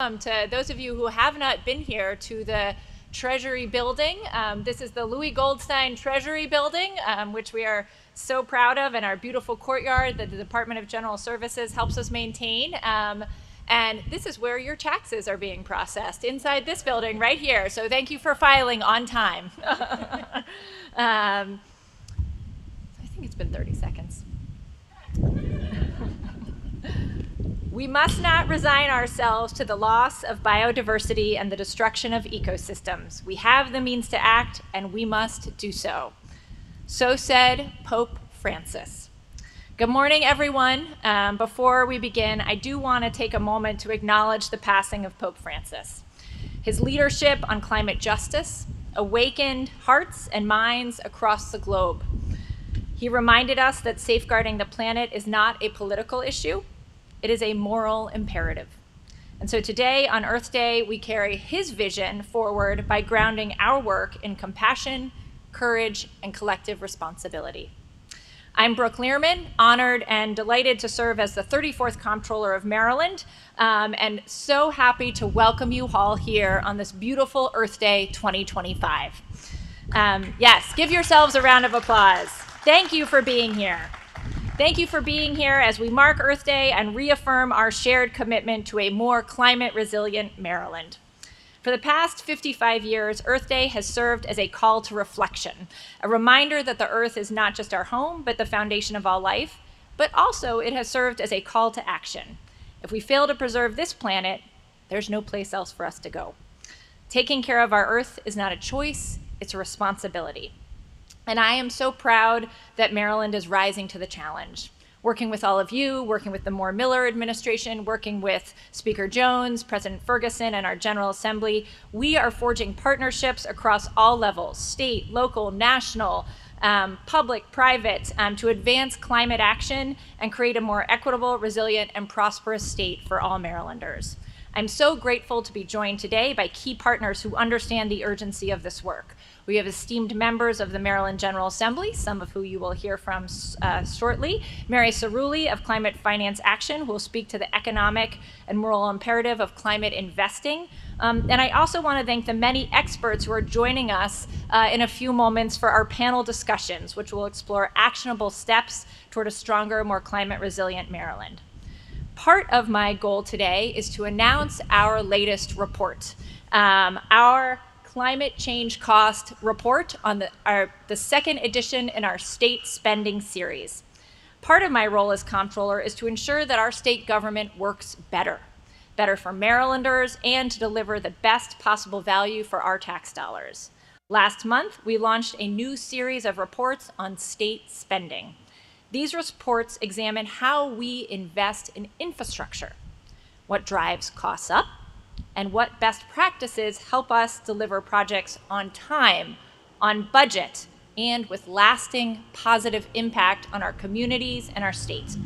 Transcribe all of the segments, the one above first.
To those of you who have not been here to the Treasury Building. This is the Louis Goldstein Treasury Building, which we are so proud of, and our beautiful courtyard that the Department of General Services helps us maintain. And this is where your taxes are being processed, inside this building right here. So thank you for filing on time. I think it's been 30 seconds. We must not resign ourselves to the loss of biodiversity and the destruction of ecosystems. We have the means to act, and we must do so. So said Pope Francis. Good morning, everyone. Before we begin, I do want to take a moment to acknowledge the passing of Pope Francis. His leadership on climate justice awakened hearts and minds across the globe. He reminded us that safeguarding the planet is not a political issue. It is a moral imperative. And so today, on Earth Day, we carry his vision forward by grounding our work in compassion, courage, and collective responsibility. I'm Brooke Lierman, honored and delighted to serve as the 34th Comptroller of Maryland, and so happy to welcome you all here on this beautiful Earth Day 2025. Yes, give yourselves a round of applause. Thank you for being here. Thank you for being here as we mark Earth Day and reaffirm our shared commitment to a more climate-resilient Maryland. For the past 55 years, Earth Day has served as a call to reflection, a reminder that the Earth is not just our home, but the foundation of all life, but also it has served as a call to action. If we fail to preserve this planet, there's no place else for us to go. Taking care of our Earth is not a choice, it's a responsibility. And I am so proud that Maryland is rising to the challenge. Working with all of you, working with the Moore Miller administration, working with Speaker Jones, President Ferguson, and our General Assembly, we are forging partnerships across all levels, state, local, national, public, private, to advance climate action and create a more equitable, resilient, and prosperous state for all Marylanders. I'm so grateful to be joined today by key partners who understand the urgency of this work. We have esteemed members of the Maryland General Assembly, some of who you will hear from shortly. Mary Cerulli of Climate Finance Action will speak to the economic and moral imperative of climate investing. And I also want to thank the many experts who are joining us in a few moments for our panel discussions, which will explore actionable steps toward a stronger, more climate resilient Maryland. Part of my goal today is to announce our latest report, our Climate Change Cost Report on the second edition in our state spending series. Part of my role as comptroller is to ensure that our state government works better for Marylanders, and to deliver the best possible value for our tax dollars. Last month, we launched a new series of reports on state spending. These reports examine how we invest in infrastructure, what drives costs up, and what best practices help us deliver projects on time, on budget, and with lasting positive impact on our communities and our state.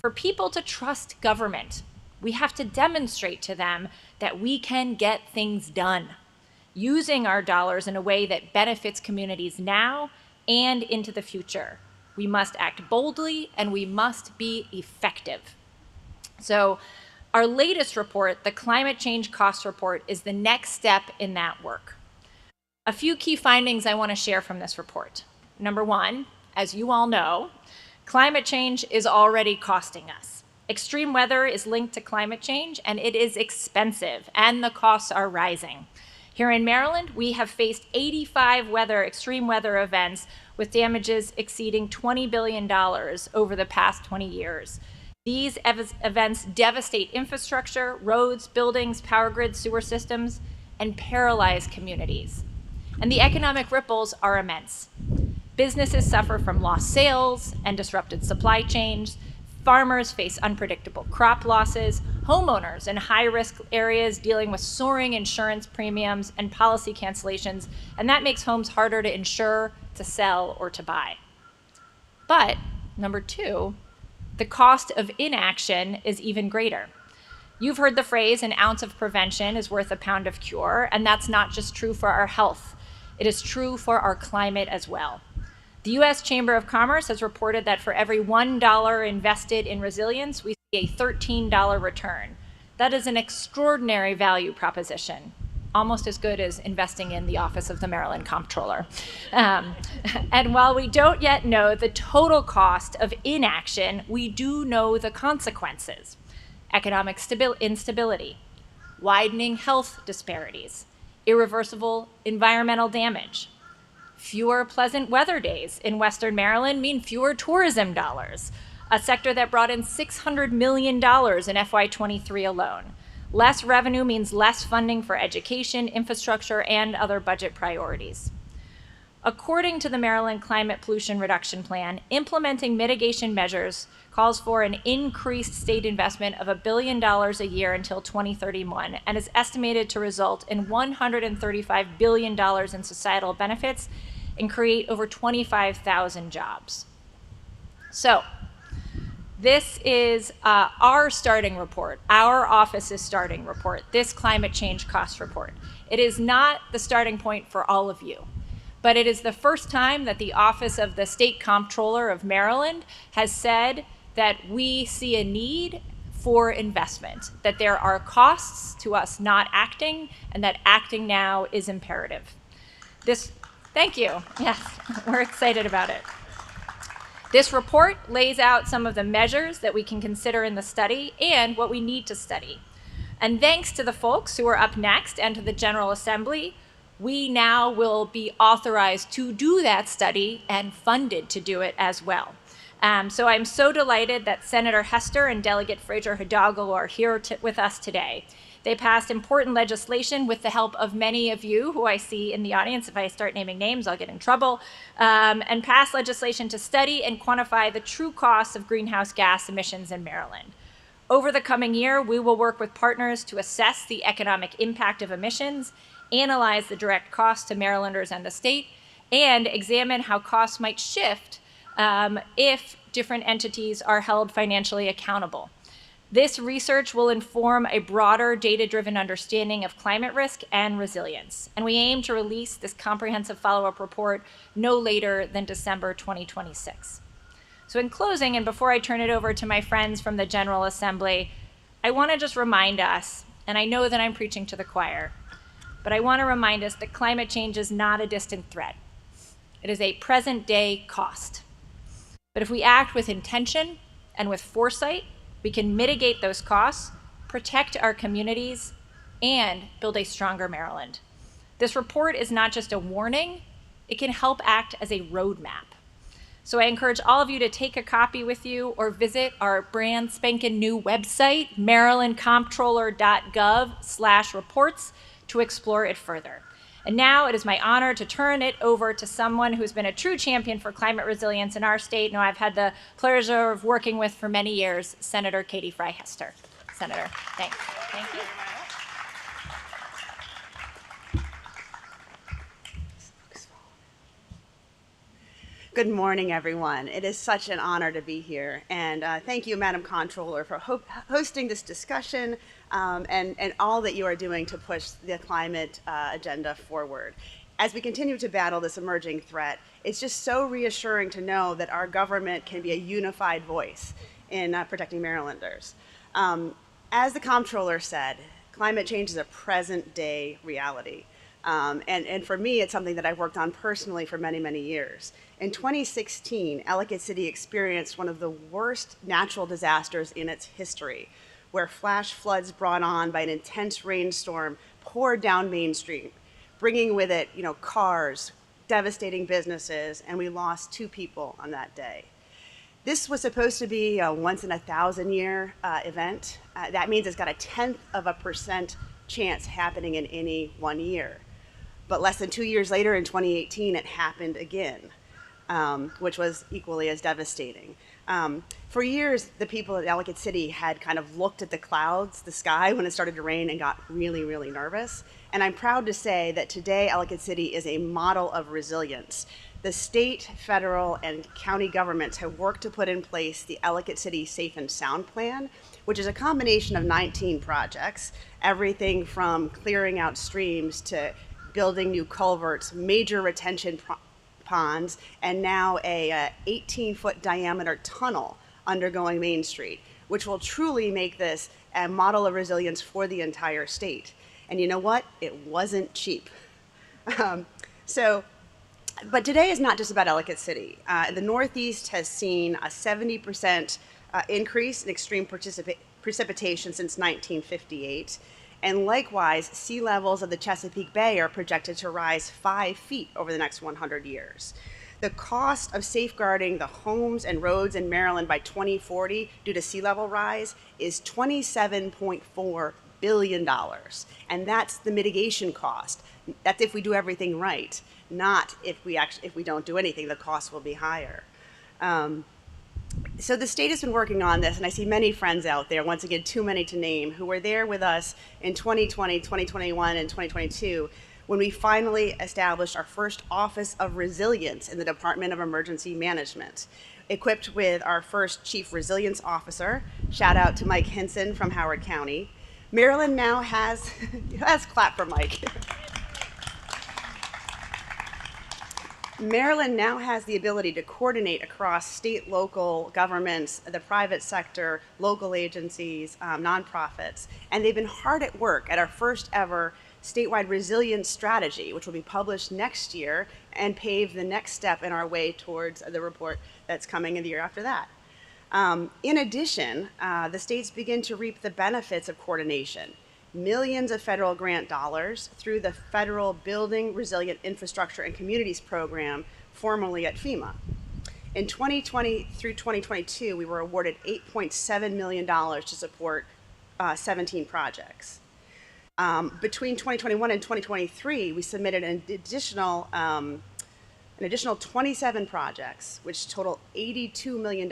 For people to trust government, we have to demonstrate to them that we can get things done, using our dollars in a way that benefits communities now and into the future. We must act boldly, and we must be effective. So our latest report, the Climate Change Cost Report, is the next step in that work. A few key findings I want to share from this report. Number one, as you all know, climate change is already costing us. Extreme weather is linked to climate change, and it is expensive, and the costs are rising. Here in Maryland, we have faced 85 extreme weather events with damages exceeding $20 billion over the past 20 years. These events devastate infrastructure, roads, buildings, power grids, sewer systems, and paralyze communities. And the economic ripples are immense. Businesses suffer from lost sales and disrupted supply chains. Farmers face unpredictable crop losses. Homeowners in high-risk areas dealing with soaring insurance premiums and policy cancellations, and that makes homes harder to insure, to sell, or to buy. But, number two, the cost of inaction is even greater. You've heard the phrase, an ounce of prevention is worth a pound of cure, and that's not just true for our health. It is true for our climate as well. The U.S. Chamber of Commerce has reported that for every $1 invested in resilience, we see a $13 return. That is an extraordinary value proposition, almost as good as investing in the office of the Maryland Comptroller. And while we don't yet know the total cost of inaction, we do know the consequences: economic instability, widening health disparities, irreversible environmental damage. Fewer pleasant weather days in Western Maryland mean fewer tourism dollars, a sector that brought in $600 million in FY23 alone. Less revenue means less funding for education, infrastructure, and other budget priorities. According to the Maryland Climate Pollution Reduction Plan, implementing mitigation measures calls for an increased state investment of $1 billion a year until 2031 and is estimated to result in $135 billion in societal benefits and create over 25,000 jobs. So, this is our starting report, our office's starting report, this climate change cost report. It is not the starting point for all of you, but it is the first time that the Office of the State Comptroller of Maryland has said that we see a need for investment, that there are costs to us not acting, and that acting now is imperative. Thank you. Yes, we're excited about it. This report lays out some of the measures that we can consider in the study and what we need to study. And thanks to the folks who are up next and to the General Assembly, we now will be authorized to do that study and funded to do it as well. So I'm so delighted that Senator Hester and Delegate Fraser-Hidalgo are here with us today. They passed important legislation with the help of many of you who I see in the audience. If I start naming names, I'll get in trouble. And passed legislation to study and quantify the true costs of greenhouse gas emissions in Maryland. Over the coming year, we will work with partners to assess the economic impact of emissions, analyze the direct costs to Marylanders and the state, and examine how costs might shift if different entities are held financially accountable. This research will inform a broader data-driven understanding of climate risk and resilience, and we aim to release this comprehensive follow-up report no later than December 2026. So in closing, and before I turn it over to my friends from the General Assembly, I want to just remind us, and I know that I'm preaching to the choir, but I want to remind us that climate change is not a distant threat. It is a present-day cost. But if we act with intention and with foresight, we can mitigate those costs, protect our communities, and build a stronger Maryland. This report is not just a warning, it can help act as a roadmap. So I encourage all of you to take a copy with you or visit our brand spanking new website, marylandcomptroller.gov/reports, to explore it further. And now it is my honor to turn it over to someone who's been a true champion for climate resilience in our state, and I've had the pleasure of working with for many years, Senator Katie Frye Hester. Senator, thanks. Thank you. Good morning, everyone. It is such an honor to be here. And thank you, Madam Comptroller, for hosting this discussion and all that you are doing to push the climate agenda forward. As we continue to battle this emerging threat, it's just so reassuring to know that our government can be a unified voice in protecting Marylanders. As the Comptroller said, climate change is a present-day reality. And for me, it's something that I've worked on personally for many, many years. In 2016, Delegate City experienced one of the worst natural disasters in its history, where flash floods brought on by an intense rainstorm poured down Main Street, bringing with it, cars, devastating businesses, and we lost 2 people on that day. This was supposed to be a once-in-a-thousand-year event. That means it's got a 0.1% chance happening in any one year. But less than 2 years later, in 2018, it happened again, which was equally as devastating. For years, the people at Delegate City had kind of looked at the clouds, the sky, when it started to rain and got really, really nervous. And I'm proud to say that today, Delegate City is a model of resilience. The state, federal, and county governments have worked to put in place the Delegate City Safe and Sound Plan, which is a combination of 19 projects, everything from clearing out streams to building new culverts, major retention ponds, and now a 18-foot diameter tunnel undergoing Main Street. which will truly make this a model of resilience for the entire state. And you know what? It wasn't cheap. Um, so, but today is not just about Ellicott City. The Northeast has seen a 70% increase in extreme precipitation since 1958. And likewise, sea levels of the Chesapeake Bay are projected to rise 5 feet over the next 100 years. The cost of safeguarding the homes and roads in Maryland by 2040 due to sea level rise is $27.4 billion. And that's the mitigation cost. That's if we do everything right, not if we don't do anything, the cost will be higher. So the state has been working on this, and I see many friends out there, once again, too many to name, who were there with us in 2020, 2021, and 2022 when we finally established our first Office of Resilience in the Department of Emergency Management, equipped with our first Chief Resilience Officer. Shout out to Mike Hinson from Howard County. Maryland now has, let's clap for Mike. Maryland now has the ability to coordinate across state, local governments, the private sector, local agencies, nonprofits, and they've been hard at work at our first ever statewide resilience strategy, which will be published next year and pave the next step in our way towards the report that's coming in the year after that. In addition, the states begin to reap the benefits of coordination. Millions of federal grant dollars through the Federal Building Resilient Infrastructure and Communities Program, formerly at FEMA. In 2020 through 2022, we were awarded $8.7 million to support 17 projects. Between 2021 and 2023, we submitted an additional 27 projects, which total $82 million,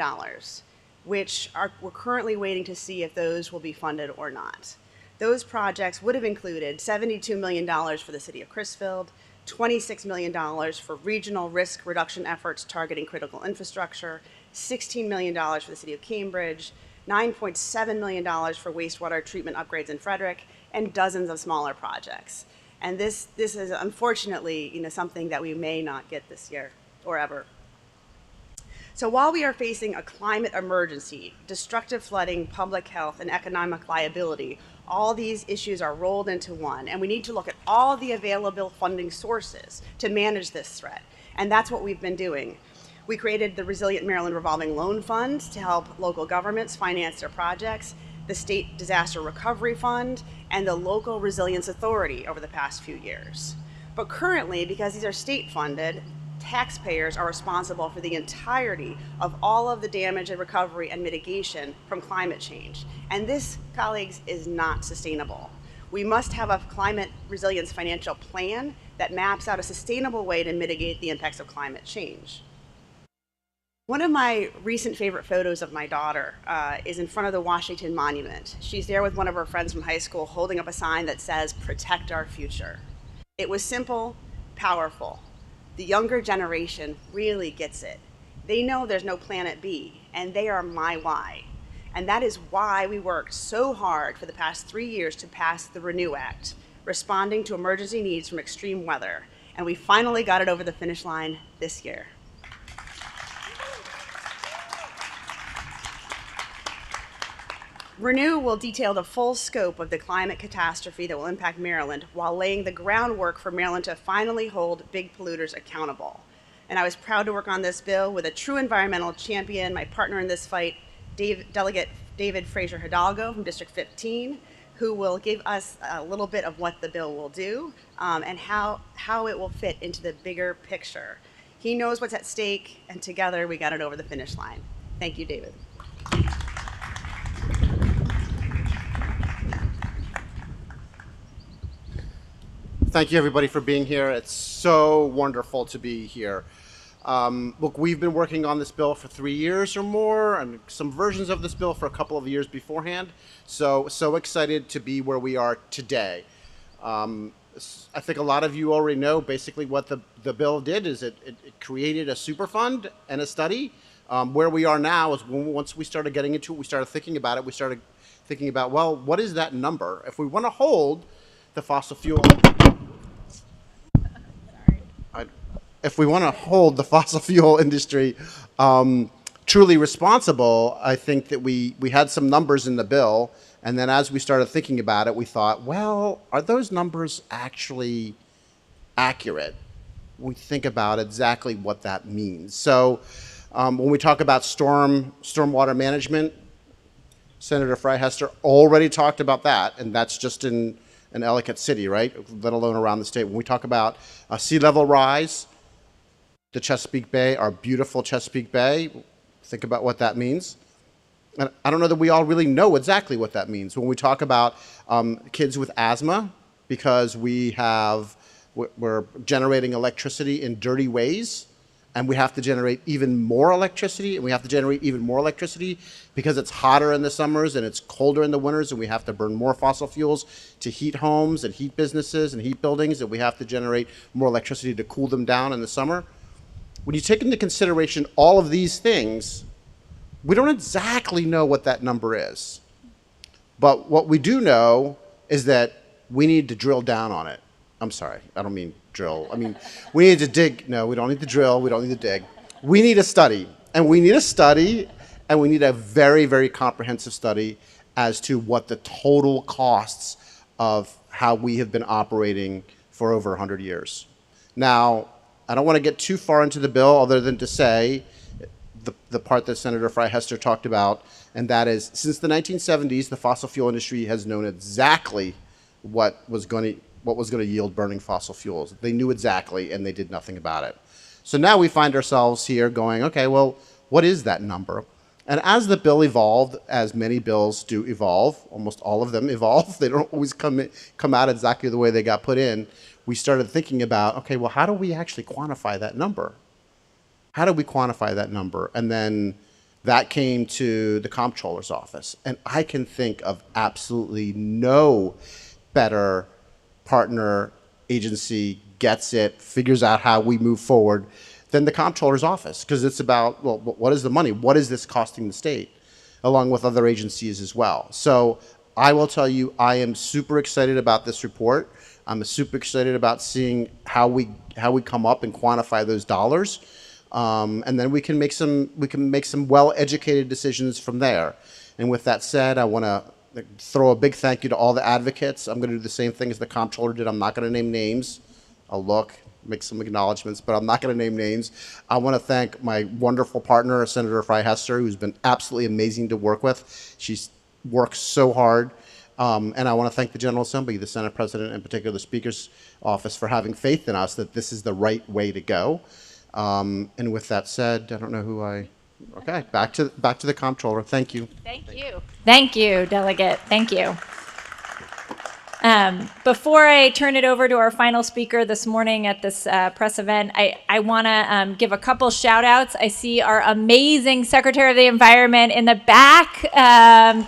which we're currently waiting to see if those will be funded or not. Those projects would have included $72 million for the city of Crisfield, $26 million for regional risk reduction efforts targeting critical infrastructure, $16 million for the city of Cambridge, $9.7 million for wastewater treatment upgrades in Frederick, and dozens of smaller projects. And this is unfortunately, something that we may not get this year or ever. So while we are facing a climate emergency, destructive flooding, public health, and economic liability, all these issues are rolled into one, and we need to look at all the available funding sources to manage this threat. And that's what we've been doing. We created the Resilient Maryland Revolving Loan Fund to help local governments finance their projects, the State Disaster Recovery Fund, and the Local Resilience Authority over the past few years. But currently, because these are state funded, taxpayers are responsible for the entirety of all of the damage and recovery and mitigation from climate change. And this, colleagues, is not sustainable. We must have a climate resilience financial plan that maps out a sustainable way to mitigate the impacts of climate change. One of my recent favorite photos of my daughter is in front of the Washington Monument. She's there with one of her friends from high school holding up a sign that says, "Protect our future." It was simple, powerful. The younger generation really gets it. They know there's no planet B, and they are my why. And that is why we worked so hard for the past 3 years to pass the RENEW Act, responding to emergency needs from extreme weather. And we finally got it over the finish line this year. RENEW will detail the full scope of the climate catastrophe that will impact Maryland while laying the groundwork for Maryland to finally hold big polluters accountable. And I was proud to work on this bill with a true environmental champion, my partner in this fight, Delegate David Fraser-Hidalgo from District 15, who will give us a little bit of what the bill will do and how it will fit into the bigger picture. He knows what's at stake, and together we got it over the finish line. Thank you, David. Thank you, everybody, for being here. It's so wonderful to be here. Look, we've been working on this bill for 3 years or more, and some versions of this bill for a couple of years beforehand. So excited to be where we are today. I think a lot of you already know basically what the bill did is it created a super fund and a study. Where we are now is once we started getting into it, we started thinking about it. We started thinking about, well, what is that number? If we want to hold the fossil fuel... If we want to hold the fossil fuel industry truly responsible, I think that we had some numbers in the bill, and then as we started thinking about it, we thought, well, are those numbers actually accurate? We think about exactly what that means. So when we talk about stormwater management, Senator Frye Hester already talked about that, and that's just in Ellicott City, right? Let alone around the state. When we talk about sea level rise, the Chesapeake Bay, our beautiful Chesapeake Bay, think about what that means. And I don't know that we all really know exactly what that means. When we talk about kids with asthma, because we're generating electricity in dirty ways, and we have to generate even more electricity, and we have to generate even more electricity because it's hotter in the summers and it's colder in the winters, and we have to burn more fossil fuels to heat homes and heat businesses and heat buildings, and we have to generate more electricity to cool them down in the summer. When you take into consideration all of these things, we don't exactly know what that number is. But what we do know is that we need to drill down on it. I'm sorry, I don't mean drill. I mean, we need to dig. No, we don't need to drill. We don't need to dig. We need a study. And we need a study, and we need a very, very comprehensive study as to what the total costs of how we have been operating for over 100 years. Now, I don't want to get too far into the bill other than to say the part that Senator Frye Hester talked about, and that is, since the 1970s, the fossil fuel industry has known exactly what was going to yield burning fossil fuels. They knew exactly, and they did nothing about it. So now we find ourselves here going, okay, well, what is that number? And as the bill evolved, as many bills do evolve, almost all of them evolve, they don't always come out exactly the way they got put in, we started thinking about, okay, well, how do we actually quantify that number? How do we quantify that number? And then that came to the Comptroller's office. And I can think of absolutely no better partner agency gets it, figures out how we move forward than the Comptroller's office, because it's about, well, what is the money? What is this costing the state? Along with other agencies as well. So I will tell you, I am super excited about this report. I'm super excited about seeing how we come up and quantify those dollars. And then we can make some well-educated decisions from there. And with that said, I want to throw a big thank you to all the advocates. I'm going to do the same thing as the Comptroller did. I'm not going to name names. I'll look, make some acknowledgments, but I'm not going to name names. I want to thank my wonderful partner, Senator Frye Hester, who's been absolutely amazing to work with. She's worked so hard. And I want to thank the General Assembly, the Senate President, in particular the Speaker's office, for having faith in us that this is the right way to go. And with that said, I don't know who I... Okay, back to the Comptroller. Thank you. Thank you. Thank you, Delegate. Thank you. Before I turn it over to our final speaker this morning at this press event, I want to give a couple shout outs. I see our amazing Secretary of the Environment in the back.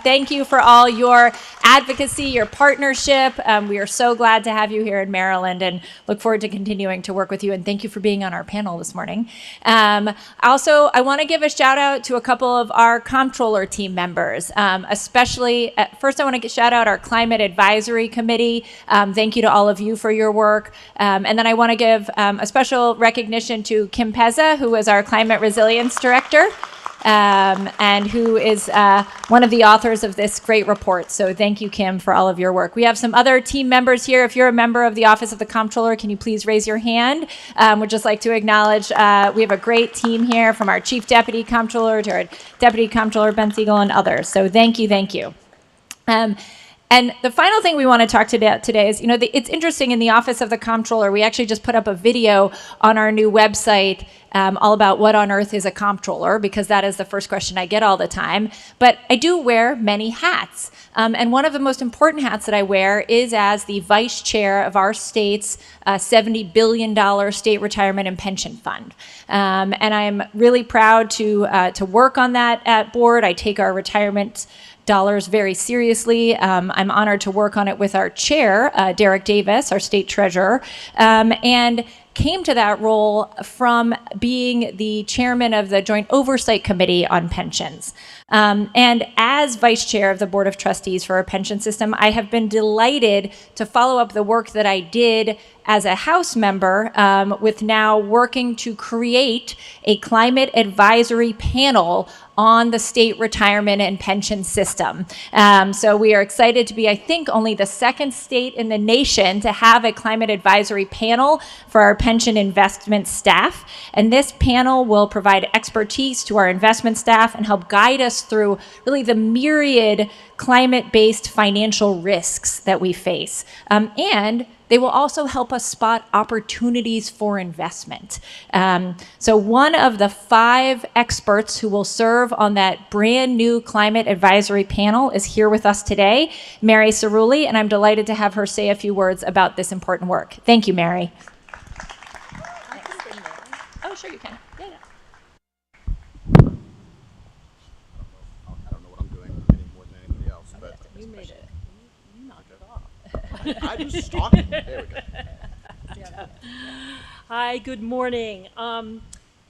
Thank you for all your advocacy, your partnership. We are so glad to have you here in Maryland and look forward to continuing to work with you. And thank you for being on our panel this morning. Also, I want to give a shout out to a couple of our Comptroller team members, especially, first I want to shout out our Climate Advisory Committee. Thank you to all of you for your work. And then I want to give a special recognition to Kim Pezza, who is our Climate Resilience Director, and who is one of the authors of this great report. So thank you, Kim, for all of your work. We have some other team members here. If you're a member of the Office of the Comptroller, can you please raise your hand? We'd just like to acknowledge we have a great team here, from our Chief Deputy Comptroller to our Deputy Comptroller Ben Siegel and others. So thank you, thank you. And the final thing we want to talk about today is, it's interesting, in the Office of the Comptroller, we actually just put up a video on our new website all about what on earth is a comptroller, because that is the first question I get all the time. But I do wear many hats. And one of the most important hats that I wear is as the vice chair of our state's $70 billion state retirement and pension fund. And I'm really proud to work on that board. I take our retirement dollars very seriously. I'm honored to work on it with our chair, Derek Davis, our state treasurer. And came to that role from being the chairman of the Joint Oversight Committee on Pensions. And as vice chair of the Board of Trustees for our pension system, I have been delighted to follow up the work that I did as a House member with now working to create a climate advisory panel on the state retirement and pension system. So we are excited to be, I think, only the second state in the nation to have a climate advisory panel for our pension investment staff. And this panel will provide expertise to our investment staff and help guide us through really the myriad climate-based financial risks that we face. And they will also help us spot opportunities for investment. So one of the 5 experts who will serve on that brand new climate advisory panel is here with us today, Mary Cerulli, and I'm delighted to have her say a few words about this important work. Thank you, Mary. Oh, sure you can. Yeah. I don't know what I'm doing any more than anybody else, but You made it. You knocked it off. I'm just talking. There we go. Hi, good morning.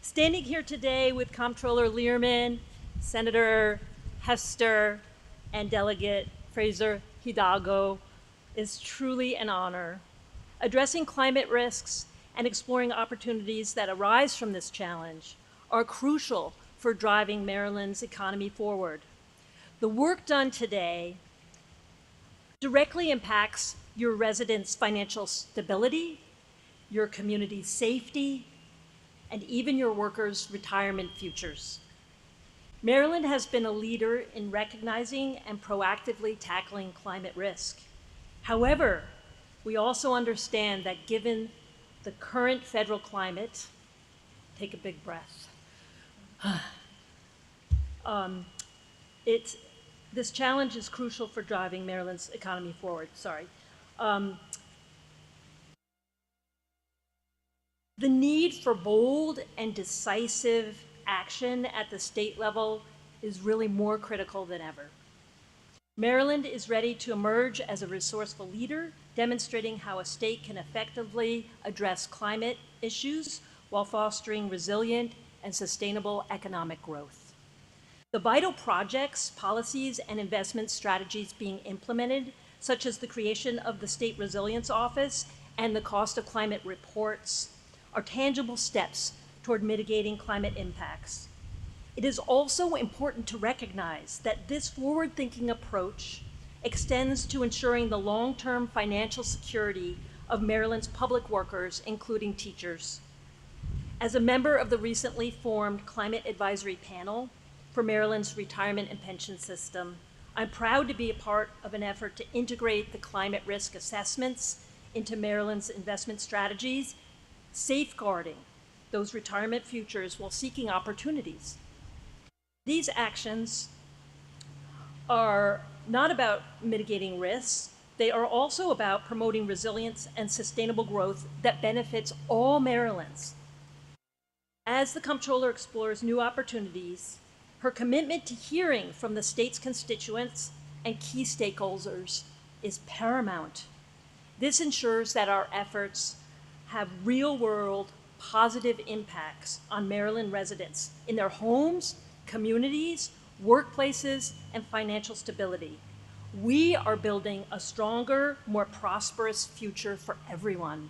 Standing here today with Comptroller Lierman, Senator Hester, and Delegate Fraser-Hidalgo is truly an honor. Addressing climate risks and exploring opportunities that arise from this challenge are crucial for driving Maryland's economy forward. The work done today directly impacts your residents' financial stability, your community's safety, and even your workers' retirement futures. Maryland has been a leader in recognizing and proactively tackling climate risk. However, we also understand that given the current federal climate, take a big breath. This challenge is crucial for driving Maryland's economy forward. The need for bold and decisive action at the state level is really more critical than ever. Maryland is ready to emerge as a resourceful leader, demonstrating how a state can effectively address climate issues while fostering resilient and sustainable economic growth. The vital projects, policies, and investment strategies being implemented, such as the creation of the State Resilience Office and the Cost of Climate Reports, are tangible steps toward mitigating climate impacts. It is also important to recognize that this forward-thinking approach extends to ensuring the long-term financial security of Maryland's public workers, including teachers. As a member of the recently formed Climate Advisory Panel for Maryland's retirement and pension system, I'm proud to be a part of an effort to integrate the climate risk assessments into Maryland's investment strategies, safeguarding those retirement futures while seeking opportunities. These actions are not about mitigating risks. They are also about promoting resilience and sustainable growth that benefits all Marylanders. As the Comptroller explores new opportunities, her commitment to hearing from the state's constituents and key stakeholders is paramount. This ensures that our efforts have real-world positive impacts on Maryland residents in their homes, communities, workplaces, and financial stability. We are building a stronger, more prosperous future for everyone.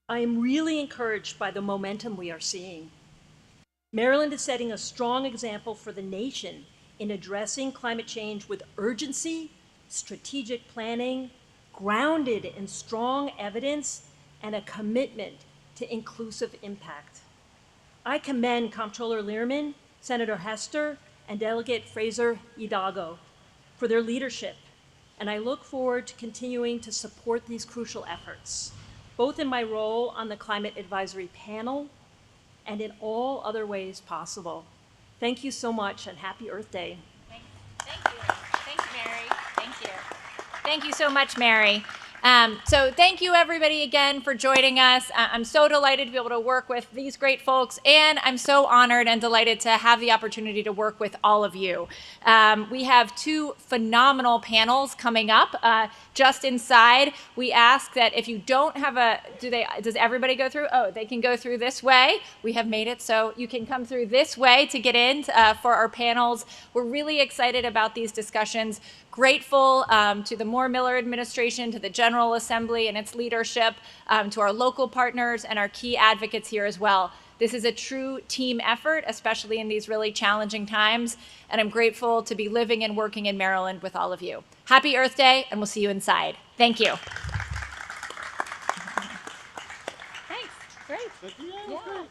I am really encouraged by the momentum we are seeing. Maryland is setting a strong example for the nation in addressing climate change with urgency, strategic planning, grounded in strong evidence, and a commitment to inclusive impact. I commend Comptroller Lierman, Senator Hester, and Delegate Fraser-Hidalgo for their leadership, and I look forward to continuing to support these crucial efforts, both in my role on the Climate Advisory Panel and in all other ways possible. Thank you so much, and happy Earth Day. Thank you. Thank you, Mary. Thank you. Thank you so much, Mary. So thank you everybody again for joining us. I'm so delighted to be able to work with these great folks, and I'm so honored and delighted to have the opportunity to work with all of you. We have two phenomenal panels coming up. Just inside, we ask that if you don't have does everybody go through? Oh, they can go through this way. We have made it so you can come through this way to get in for our panels. We're really excited about these discussions. Grateful to the Moore Miller administration, to the General Assembly and its leadership, to our local partners and our key advocates here as well. This is a true team effort, especially in these really challenging times, and I'm grateful to be living and working in Maryland with all of you. Happy Earth Day, and we'll see you inside. Thank you. Thanks. Great. Yeah.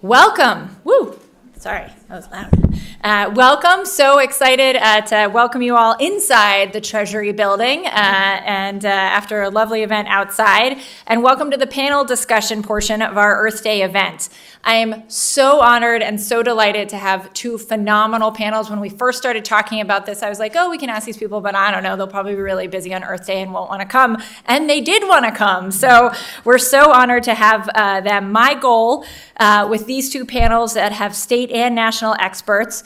Welcome. Woo. Sorry, that was loud. Welcome. So excited to welcome you all inside the Treasury Building and after a lovely event outside. And welcome to the panel discussion portion of our Earth Day event. I am so honored and so delighted to have two phenomenal panels. When we first started talking about this, I was like, oh, we can ask these people, but I don't know, they'll probably be really busy on Earth Day and won't want to come. And they did want to come. So we're so honored to have them. My goal with these two panels that have state and national experts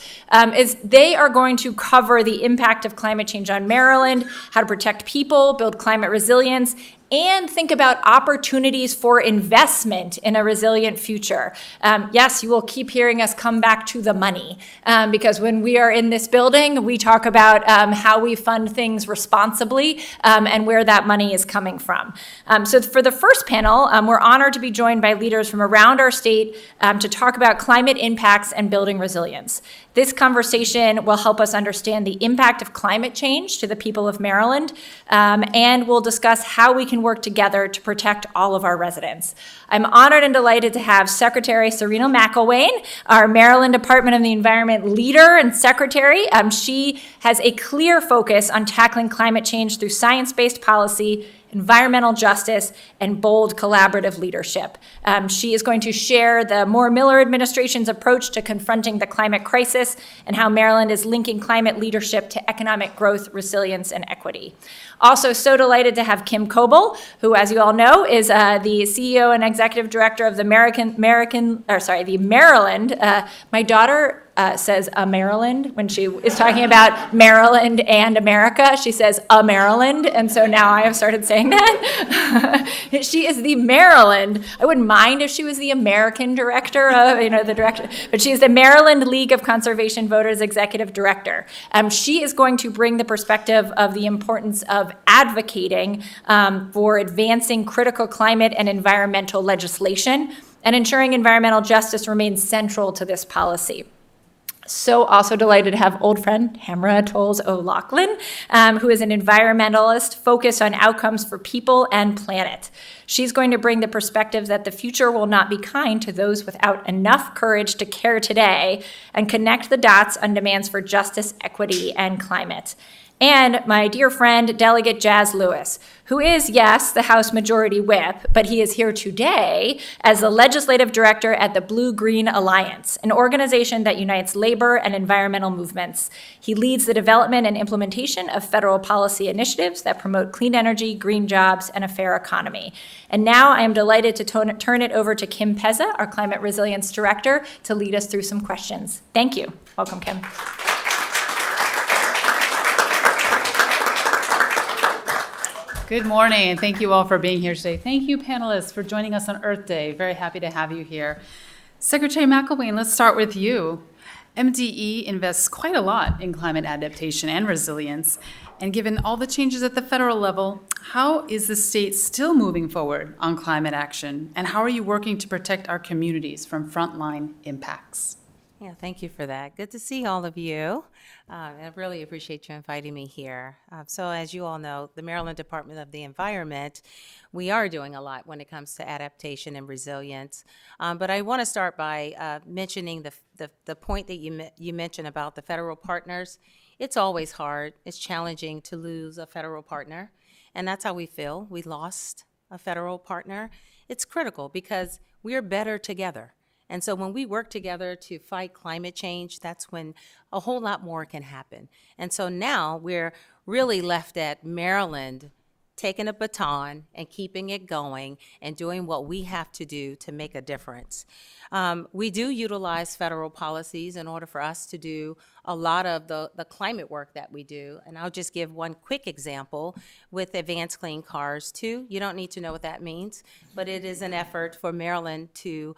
is they are going to cover the impact of climate change on Maryland, how to protect people, build climate resilience, and think about opportunities for investment in a resilient future. Yes, you will keep hearing us come back to the money because when we are in this building, we talk about how we fund things responsibly and where that money is coming from. So for the first panel, we're honored to be joined by leaders from around our state to talk about climate impacts and building resilience. This conversation will help us understand the impact of climate change to the people of Maryland, and we'll discuss how we can work together to protect all of our residents. I'm honored and delighted to have Secretary Cerulli McElwain, our Maryland Department of the Environment leader and secretary. She has a clear focus on tackling climate change through science-based policy, environmental justice, and bold collaborative leadership. She is going to share the Moore-Miller administration's approach to confronting the climate crisis and how Maryland is linking climate leadership to economic growth, resilience, and equity. Also, so delighted to have Kim Coble, who, as you all know, is the CEO and executive director of the Maryland. My daughter says Maryland when she is talking about Maryland and America. She says Maryland, and so now I have started saying that. She is the Maryland. I wouldn't mind if she was the American director of, the director, but she is the Maryland League of Conservation Voters executive director. She is going to bring the perspective of the importance of advocating for advancing critical climate and environmental legislation and ensuring environmental justice remains central to this policy. So also delighted to have old friend Tamara Tolles O'Loughlin, who is an environmentalist focused on outcomes for people and planet. She's going to bring the perspective that the future will not be kind to those without enough courage to care today and connect the dots on demands for justice, equity, and climate. And my dear friend, Delegate Jazz Lewis, who is, yes, the House Majority Whip, but he is here today as the Legislative Director at the Blue-Green Alliance, an organization that unites labor and environmental movements. He leads the development and implementation of federal policy initiatives that promote clean energy, green jobs, and a fair economy. And now I am delighted to turn it over to Kim Pezza, our Climate Resilience Director, to lead us through some questions. Thank you. Welcome, Kim. Good morning, and thank you all for being here today. Thank you, panelists, for joining us on Earth Day. Very happy to have you here. Secretary McElwain, let's start with you. MDE invests quite a lot in climate adaptation and resilience, and given all the changes at the federal level, how is the state still moving forward on climate action, and how are you working to protect our communities from frontline impacts? Yeah, thank you for that. Good to see all of you. I really appreciate you inviting me here. So as you all know, the Maryland Department of the Environment, we are doing a lot when it comes to adaptation and resilience. But I want to start by mentioning the point that you mentioned about the federal partners. It's always hard. It's challenging to lose a federal partner. And that's how we feel. We lost a federal partner. It's critical because we are better together. And so when we work together to fight climate change, that's when a whole lot more can happen. And so now we're really left at Maryland taking a baton and keeping it going and doing what we have to do to make a difference. We do utilize federal policies in order for us to do a lot of the climate work that we do. And I'll just give one quick example with Advanced Clean Cars 2. You don't need to know what that means, but it is an effort for Maryland to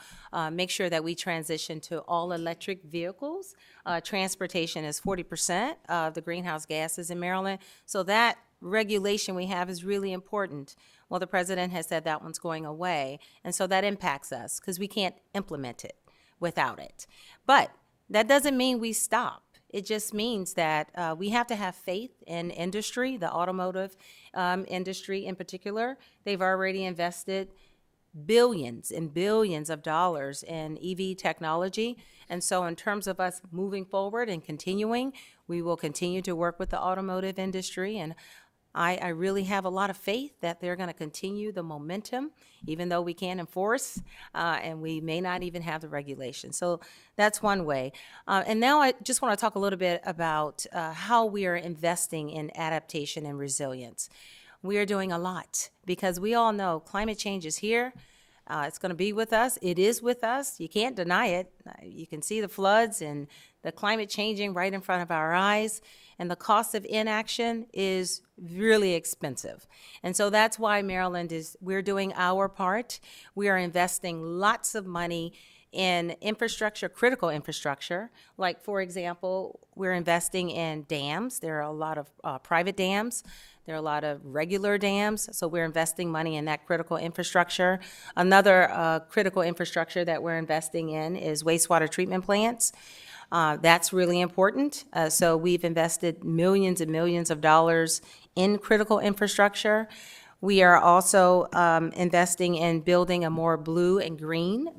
make sure that we transition to all electric vehicles. Transportation is 40% of the greenhouse gases in Maryland. So that regulation we have is really important. Well, the president has said that one's going away, and so that impacts us because we can't implement it without it. But that doesn't mean we stop. It just means that we have to have faith in industry, the automotive industry in particular. They've already invested billions and billions of dollars in EV technology. And so in terms of us moving forward and continuing, we will continue to work with the automotive industry. And I really have a lot of faith that they're going to continue the momentum, even though we can't enforce, and we may not even have the regulation. So that's one way. And now I just want to talk a little bit about how we are investing in adaptation and resilience. We are doing a lot because we all know climate change is here. It's going to be with us. It is with us. You can't deny it. You can see the floods and the climate changing right in front of our eyes. And the cost of inaction is really expensive. And so that's why we're doing our part. We are investing lots of money in infrastructure, critical infrastructure. Like, for example, we're investing in dams. There are a lot of private dams. There are a lot of regular dams, so we're investing money in that critical infrastructure. Another critical infrastructure that we're investing in is wastewater treatment plants. That's really important. So we've invested millions and millions of dollars in critical infrastructure. We are also investing in building a more blue and green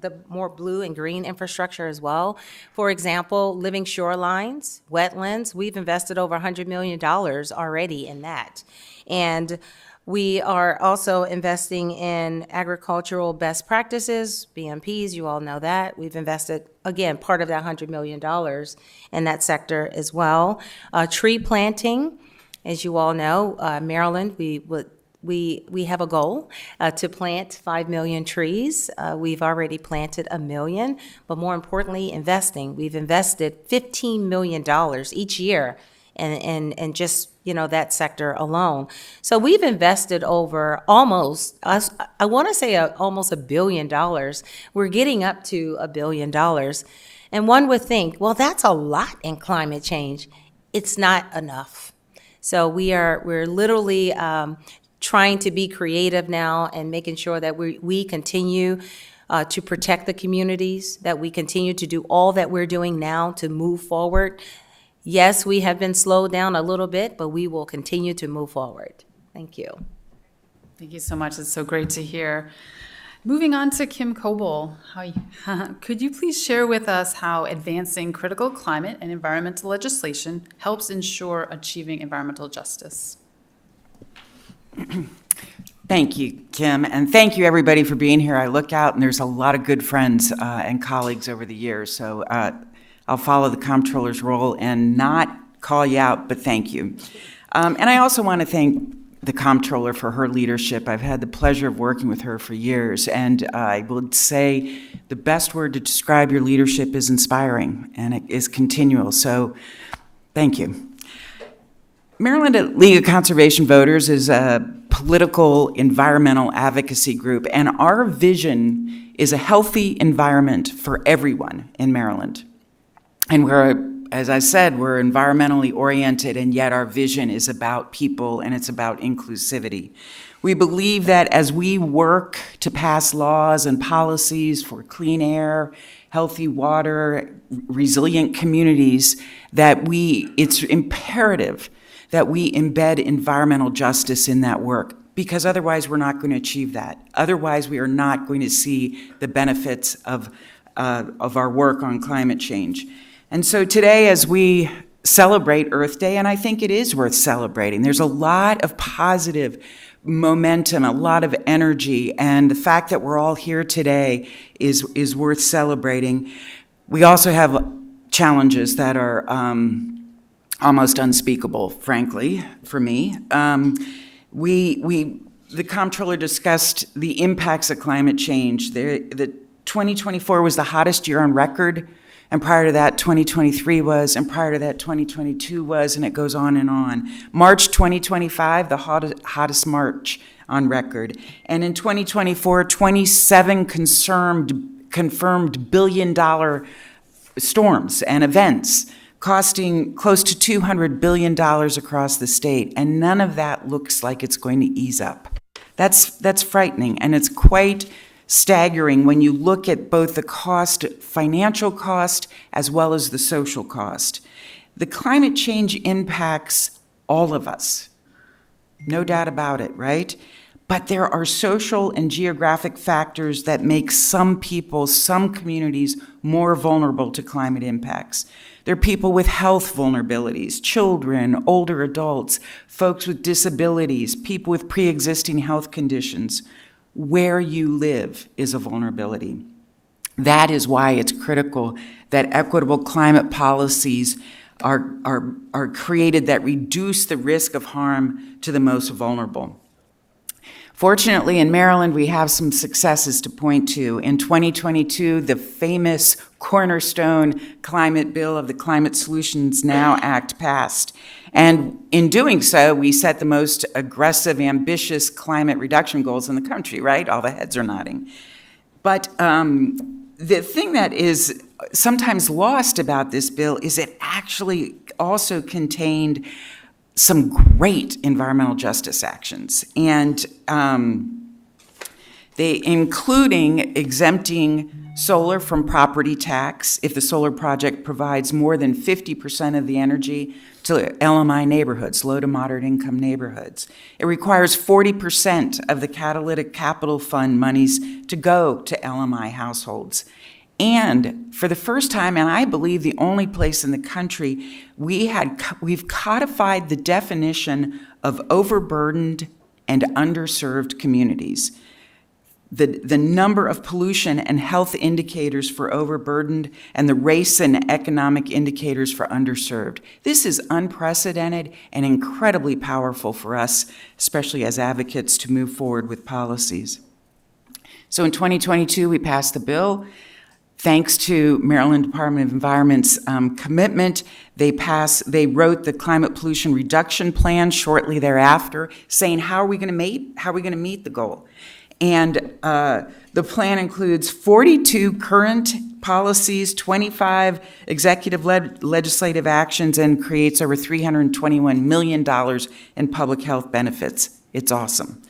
infrastructure as well. For example, living shorelines, wetlands, we've invested over $100 million already in that. And we are also investing in agricultural best practices, BMPs, you all know that. We've invested, again, part of that $100 million in that sector as well. Tree planting, as you all know, Maryland, we have a goal to plant 5 million trees. We've already planted 1 million, but more importantly, investing. We've invested $15 million each year in just, that sector alone. So we've invested over almost $1 billion. We're getting up to $1 billion. And one would think, well, that's a lot in climate change. It's not enough. So we're literally trying to be creative now and making sure that we continue to protect the communities, that we continue to do all that we're doing now to move forward. Yes, we have been slowed down a little bit, but we will continue to move forward. Thank you. Thank you so much. It's so great to hear. Moving on to Kim Coble, could you please share with us how advancing critical climate and environmental legislation helps ensure achieving environmental justice? Thank you, Kim, and thank you, everybody, for being here. I look out, and there's a lot of good friends and colleagues over the years, so I'll follow the comptroller's role and not call you out, but thank you. And I also want to thank the comptroller for her leadership. I've had the pleasure of working with her for years, and I would say the best word to describe your leadership is inspiring, and it is continual, so thank you. Maryland League of Conservation Voters is a political environmental advocacy group, and our vision is a healthy environment for everyone in Maryland. And as I said, we're environmentally oriented, and yet our vision is about people and it's about inclusivity. We believe that as we work to pass laws and policies for clean air, healthy water, resilient communities, that it's imperative that we embed environmental justice in that work, because otherwise we're not going to achieve that. Otherwise, we are not going to see the benefits of our work on climate change. And so today, as we celebrate Earth Day, and I think it is worth celebrating, there's a lot of positive momentum, a lot of energy, and the fact that we're all here today is worth celebrating. We also have challenges that are almost unspeakable, frankly, for me. The comptroller discussed the impacts of climate change. The 2024 was the hottest year on record, and prior to that, 2023 was, and prior to that, 2022 was, and it goes on and on. March 2025, the hottest March on record. And in 2024, 27 confirmed billion-dollar storms and events, costing close to $200 billion across the state, and none of that looks like it's going to ease up. That's frightening, and it's quite staggering when you look at both the financial cost, as well as the social cost. The climate change impacts all of us, no doubt about it, right? But there are social and geographic factors that make some people, some communities, more vulnerable to climate impacts. There are people with health vulnerabilities, children, older adults, folks with disabilities, people with pre-existing health conditions. Where you live is a vulnerability. That is why it's critical that equitable climate policies are created that reduce the risk of harm to the most vulnerable. Fortunately, in Maryland, we have some successes to point to. In 2022, the famous cornerstone climate bill of the Climate Solutions Now Act passed. And in doing so, we set the most aggressive, ambitious climate reduction goals in the country, right? All the heads are nodding. But the thing that is sometimes lost about this bill is it actually also contained some great environmental justice actions, and including exempting solar from property tax if the solar project provides more than 50% of the energy to LMI neighborhoods, low to moderate income neighborhoods. It requires 40% of the catalytic capital fund monies to go to LMI households. And for the first time, and I believe the only place in the country, we've codified the definition of overburdened and underserved communities. The number of pollution and health indicators for overburdened and the race and economic indicators for underserved. This is unprecedented and incredibly powerful for us, especially as advocates, to move forward with policies. So in 2022, we passed the bill. Thanks to Maryland Department of Environment's commitment, they wrote the climate pollution reduction plan shortly thereafter, saying how are we going to meet the goal? And the plan includes 42 current policies, 25 executive legislative actions, and creates over $321 million in public health benefits. It's awesome.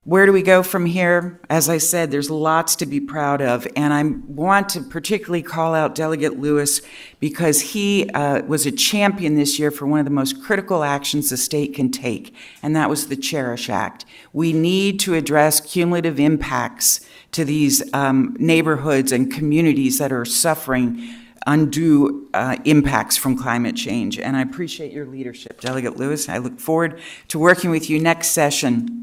Where do we go from here? As I said, there's lots to be proud of, and I want to particularly call out Delegate Lewis because he was a champion this year for one of the most critical actions the state can take, and that was the Cherish Act. We need to address cumulative impacts to these neighborhoods and communities that are suffering undue impacts from climate change, and I appreciate your leadership, Delegate Lewis. I look forward to working with you next session.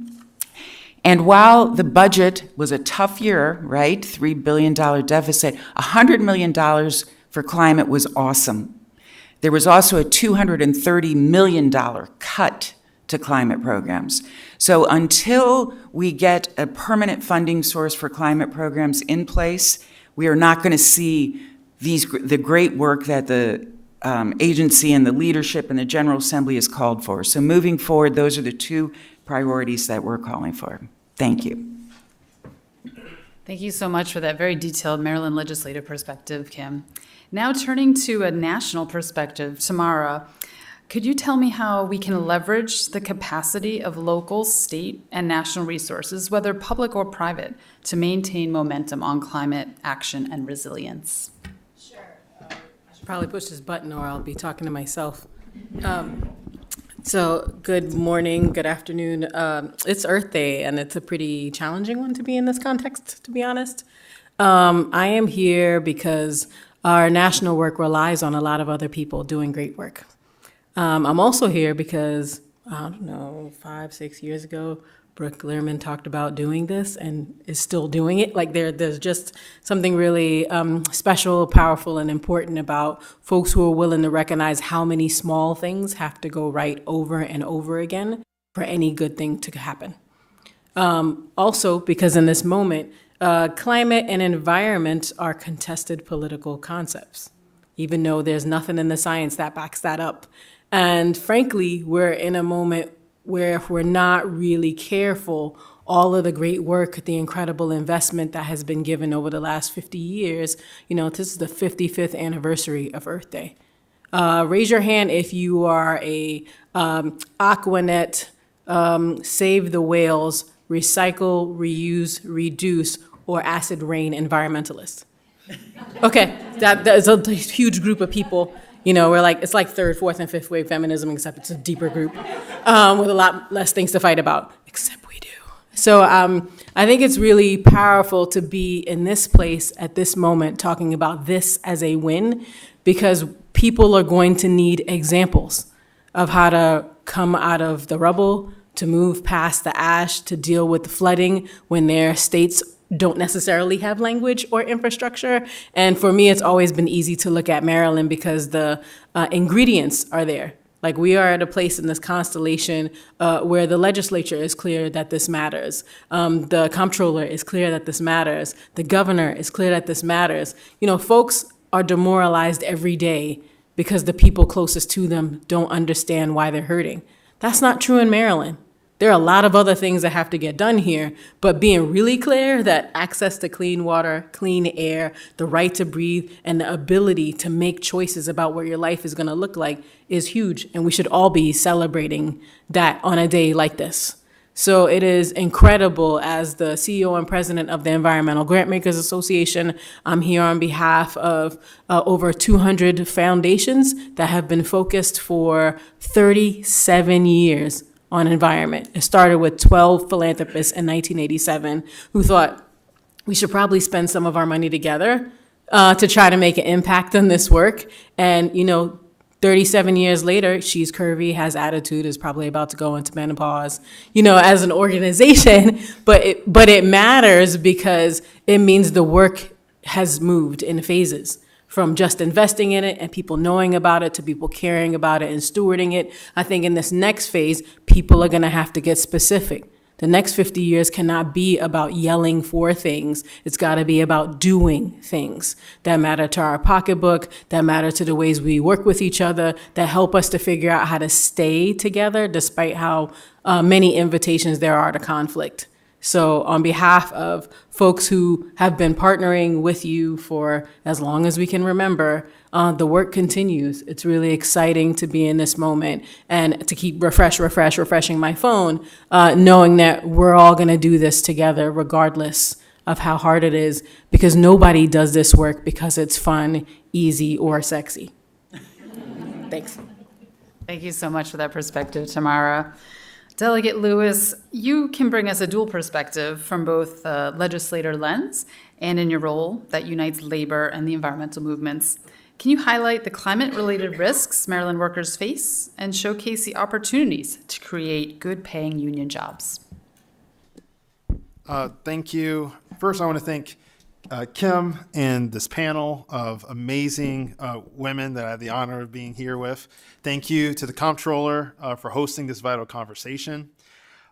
And while the budget was a tough year, right, $3 billion deficit, $100 million for climate was awesome. There was also a $230 million cut to climate programs. So until we get a permanent funding source for climate programs in place, we are not going to see the great work that the agency and the leadership and the General Assembly has called for. So moving forward, those are the two priorities that we're calling for. Thank you. Thank you so much for that very detailed Maryland legislative perspective, Kim. Now turning to a national perspective, Tamara, could you tell me how we can leverage the capacity of local, state, and national resources, whether public or private, to maintain momentum on climate action and resilience? Sure. I should probably push this button or I'll be talking to myself. So good morning, good afternoon. It's Earth Day, and it's a pretty challenging one to be in this context, to be honest. I am here because our national work relies on a lot of other people doing great work. I'm also here because, I don't know, 5-6 years ago, Brooke Lierman talked about doing this and is still doing it. Like there's just something really special, powerful, and important about folks who are willing to recognize how many small things have to go right over and over again for any good thing to happen. Also, because in this moment, climate and environment are contested political concepts, even though there's nothing in the science that backs that up. And frankly, we're in a moment where if we're not really careful, all of the great work, the incredible investment that has been given over the last 50 years, this is the 55th anniversary of Earth Day. Raise your hand if you are a Aquanet, Save the Whales, Recycle, Reuse, Reduce, or Acid Rain environmentalist. Okay, that is a huge group of people. We're it's like third, fourth, and fifth wave feminism, except it's a deeper group with a lot less things to fight about, except we do. So I think it's really powerful to be in this place at this moment talking about this as a win, because people are going to need examples of how to come out of the rubble, to move past the ash, to deal with the flooding when their states don't necessarily have language or infrastructure. And for me, it's always been easy to look at Maryland because the ingredients are there. Like, we are at a place in this constellation where the legislature is clear that this matters. The comptroller is clear that this matters. The governor is clear that this matters. You know, folks are demoralized every day because the people closest to them don't understand why they're hurting. That's not true in Maryland. There are a lot of other things that have to get done here, but being really clear that access to clean water, clean air, the right to breathe, and the ability to make choices about what your life is going to look like is huge. And we should all be celebrating that on a day like this. So it is incredible. As the CEO and president of the Environmental Grantmakers Association, I'm here on behalf of over 200 foundations that have been focused for 37 years on environment. It started with 12 philanthropists in 1987 who thought we should probably spend some of our money together to try to make an impact on this work. And, you know, 37 years later, she's curvy, has attitude, is probably about to go into menopause, you know, as an organization. But it matters because it means the work has moved in phases, from just investing in it and people knowing about it to people caring about it and stewarding it. I think in this next phase, people are going to have to get specific. The next 50 years cannot be about yelling for things. It's got to be about doing things that matter to our pocketbook, that matter to the ways we work with each other, that help us to figure out how to stay together despite how many invitations there are to conflict. So on behalf of folks who have been partnering with you for as long as we can remember, the work continues. It's really exciting to be in this moment and to keep refreshing my phone, knowing that we're all going to do this together regardless of how hard it is, because nobody does this work because it's fun, easy, or sexy. Thanks. Thank you so much for that perspective, Tamara. Delegate Lewis, you can bring us a dual perspective from both the legislator lens and in your role that unites labor and the environmental movements. Can you highlight the climate-related risks Maryland workers face and showcase the opportunities to create good-paying union jobs? Thank you. First, I want to thank Kim and this panel of amazing women that I have the honor of being here with. Thank you to the Comptroller for hosting this vital conversation.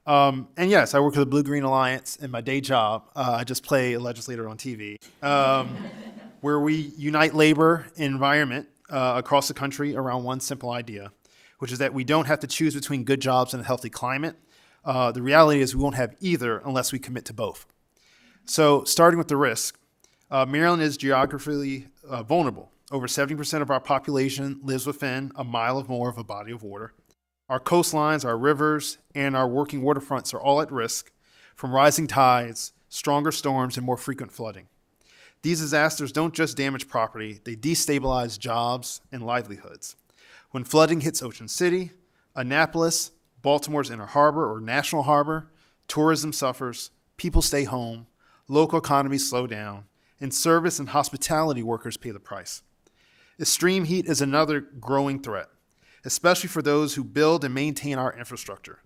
And yes, I work for the Blue-Green Alliance in my day job. I just play a legislator on TV, where we unite labor and environment across the country around one simple idea, which is that we don't have to choose between good jobs and a healthy climate. The reality is we won't have either unless we commit to both. So starting with the risk, Maryland is geographically vulnerable. Over 70% of our population lives within a mile or more of a body of water. Our coastlines, our rivers, and our working waterfronts are all at risk from rising tides, stronger storms, and more frequent flooding. These disasters don't just damage property, they destabilize jobs and livelihoods. When flooding hits Ocean City, Annapolis, Baltimore's Inner Harbor or National Harbor, tourism suffers, people stay home, local economies slow down, and service and hospitality workers pay the price. Extreme heat is another growing threat, especially for those who build and maintain our infrastructure.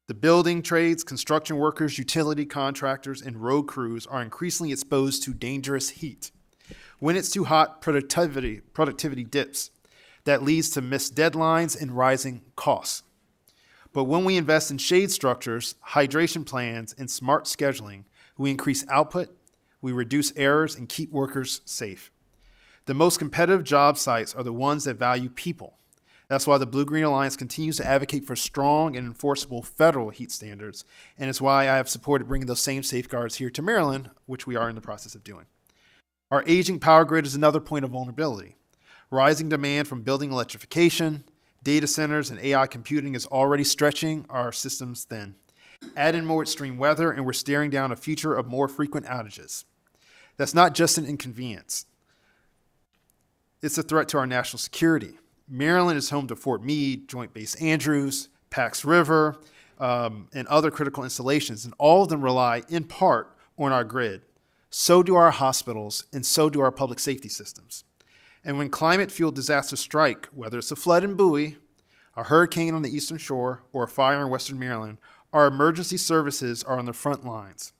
The building trades, construction workers, utility contractors, and road crews are increasingly exposed to dangerous heat. When it's too hot, productivity dips. That leads to missed deadlines and rising costs. But when we invest in shade structures, hydration plans, and smart scheduling, we increase output, we reduce errors, and keep workers safe. The most competitive job sites are the ones that value people. That's why the Blue-Green Alliance continues to advocate for strong and enforceable federal heat standards, and it's why I have supported bringing those same safeguards here to Maryland, which we are in the process of doing. Our aging power grid is another point of vulnerability. Rising demand from building electrification, data centers, and AI computing is already stretching our systems thin. Add in more extreme weather, and we're staring down a future of more frequent outages. That's not just an inconvenience. It's a threat to our national security. Maryland is home to Fort Meade, Joint Base Andrews, Pax River, and other critical installations, and all of them rely in part on our grid. So do our hospitals, and so do our public safety systems. And when climate-fueled disasters strike, whether it's a flood in Bowie, a hurricane on the Eastern Shore, or a fire in Western Maryland, our emergency services are on the front lines.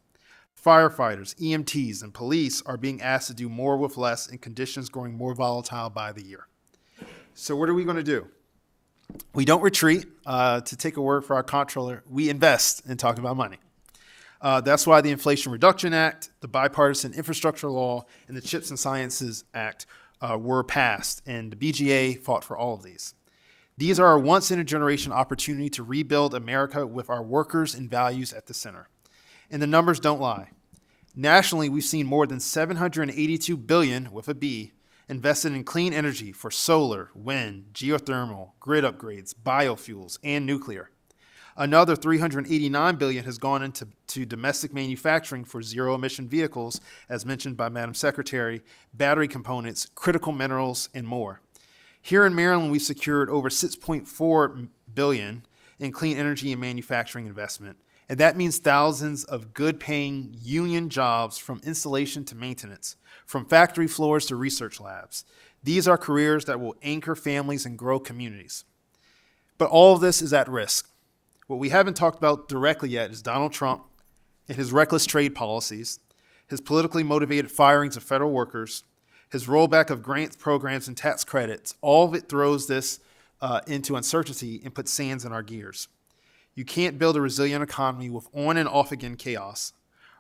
Firefighters, EMTs, and police are being asked to do more with less in conditions growing more volatile by the year. So what are we going to do? We don't retreat. To take a word for our comptroller, we invest in talking about money. That's why the Inflation Reduction Act, the Bipartisan Infrastructure Law, and the CHIPS and Sciences Act were passed, and the BGA fought for all of these. These are a once-in-a-generation opportunity to rebuild America with our workers and values at the center. And the numbers don't lie. Nationally, we've seen more than $782 billion, with a B, invested in clean energy for solar, wind, geothermal, grid upgrades, biofuels, and nuclear. Another $389 billion has gone into domestic manufacturing for zero-emission vehicles, as mentioned by Madam Secretary, battery components, critical minerals, and more. Here in Maryland, we've secured over $6.4 billion in clean energy and manufacturing investment, and that means thousands of good-paying union jobs from installation to maintenance, from factory floors to research labs. These are careers that will anchor families and grow communities. But all of this is at risk. What we haven't talked about directly yet is Donald Trump and his reckless trade policies, his politically motivated firings of federal workers, his rollback of grants, programs, and tax credits. All of it throws this into uncertainty and puts sands in our gears. You can't build a resilient economy with on and off again chaos.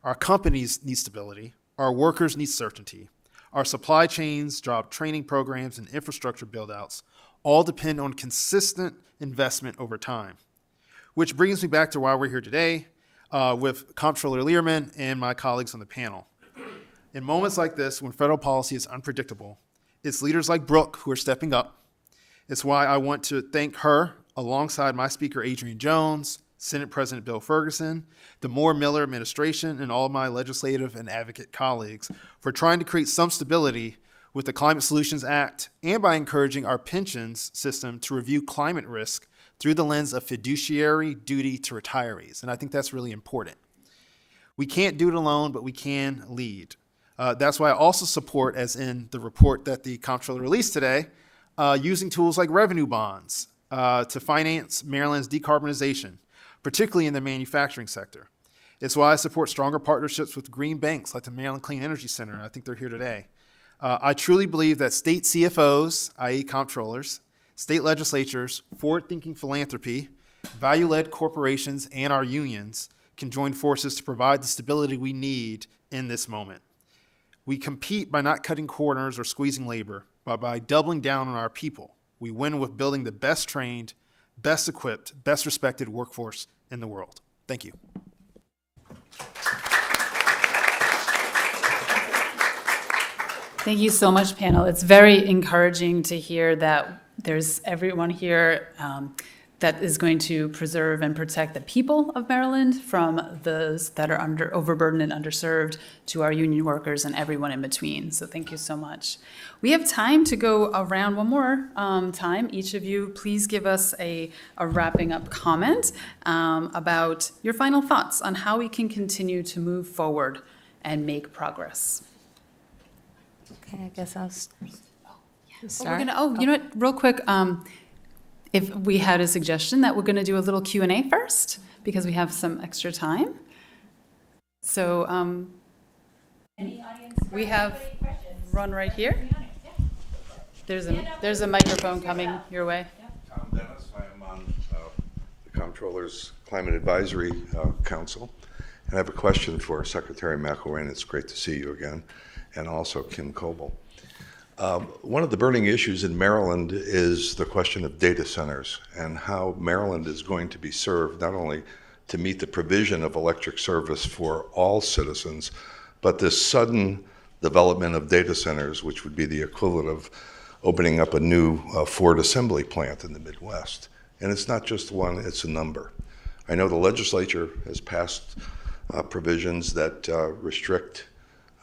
Our companies need stability. Our workers need certainty. Our supply chains, job training programs, and infrastructure build-outs all depend on consistent investment over time. Which brings me back to why we're here today with Comptroller Lierman and my colleagues on the panel. In moments like this, when federal policy is unpredictable, it's leaders like Brooke who are stepping up. It's why I want to thank her, alongside my speaker, Adrian Jones, Senate President Bill Ferguson, the Moore Miller administration, and all my legislative and advocate colleagues for trying to create some stability with the Climate Solutions Act and by encouraging our pensions system to review climate risk through the lens of fiduciary duty to retirees. And I think that's really important. We can't do it alone, but we can lead. That's why I also support, as in the report that the Comptroller released today, using tools like revenue bonds to finance Maryland's decarbonization, particularly in the manufacturing sector. It's why I support stronger partnerships with green banks like the Maryland Clean Energy Center, and I think they're here today. I truly believe that state CFOs, i.e. comptrollers, state legislatures, forward-thinking philanthropy, value-led corporations, and our unions can join forces to provide the stability we need in this moment. We compete by not cutting corners or squeezing labor, but by doubling down on our people. We win with building the best trained, best equipped, best respected workforce in the world. Thank you. Thank you so much, panel. It's very encouraging to hear that there's everyone here that is going to preserve and protect the people of Maryland from those that are overburdened and underserved, to our union workers and everyone in between. So thank you so much. We have time to go around one more time. Each of you, please give us a wrapping up comment about your final thoughts on how we can continue to move forward and make progress. Okay, I guess I'll start. You know what, real quick, if we had a suggestion that we're gonna do a little Q&A first, because we have some extra time. So we have run right here. There's a microphone coming your way. Tom Dennis, I am on the Comptroller's Climate Advisory Council, and I have a question for Secretary McElwain. It's great to see you again, and also Kim Coble. One of the burning issues in Maryland is the question of data centers and how Maryland is going to be served, not only to meet the provision of electric service for all citizens, but this sudden development of data centers, which would be the equivalent of opening up a new Ford assembly plant in the Midwest. And it's not just one, it's a number. I know the legislature has passed provisions that restrict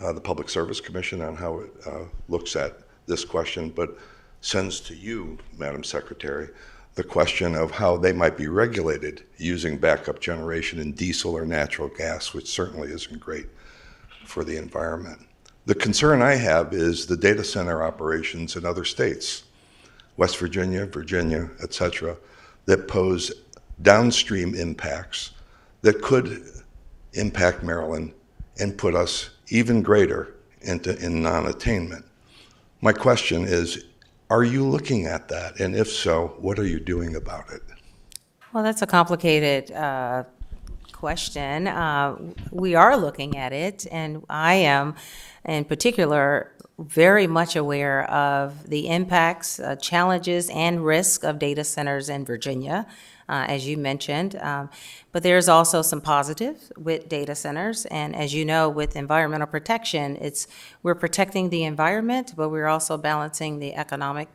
the Public Service Commission on how it looks at this question, but sends to you, Madam Secretary, the question of how they might be regulated using backup generation in diesel or natural gas, which certainly isn't great for the environment. The concern I have is the data center operations in other states, West Virginia, Virginia, et cetera, that pose downstream impacts that could impact Maryland and put us even greater in non-attainment. My question is, are you looking at that? And if so, what are you doing about it? Well, that's a complicated question. We are looking at it, and I am, in particular, very much aware of the impacts, challenges, and risk of data centers in Virginia, as you mentioned. But there's also some positives with data centers, and as you know, with environmental protection, we're protecting the environment, but we're also balancing the economic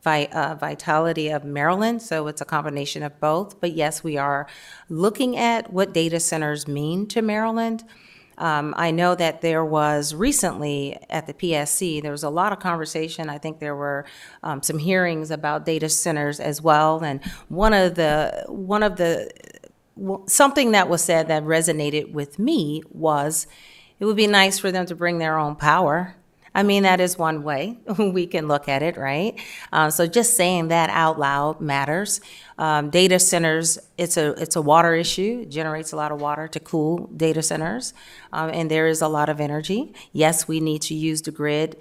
vitality of Maryland, so it's a combination of both. But yes, we are looking at what data centers mean to Maryland. I know that there was recently at the PSC, there was a lot of conversation. I think there were some hearings about data centers as well. And something that was said that resonated with me was it would be nice for them to bring their own power. I mean, that is one way we can look at it, right? So just saying that out loud matters. Data centers, it's a water issue. It generates a lot of water to cool data centers, and there is a lot of energy. Yes, we need to use the grid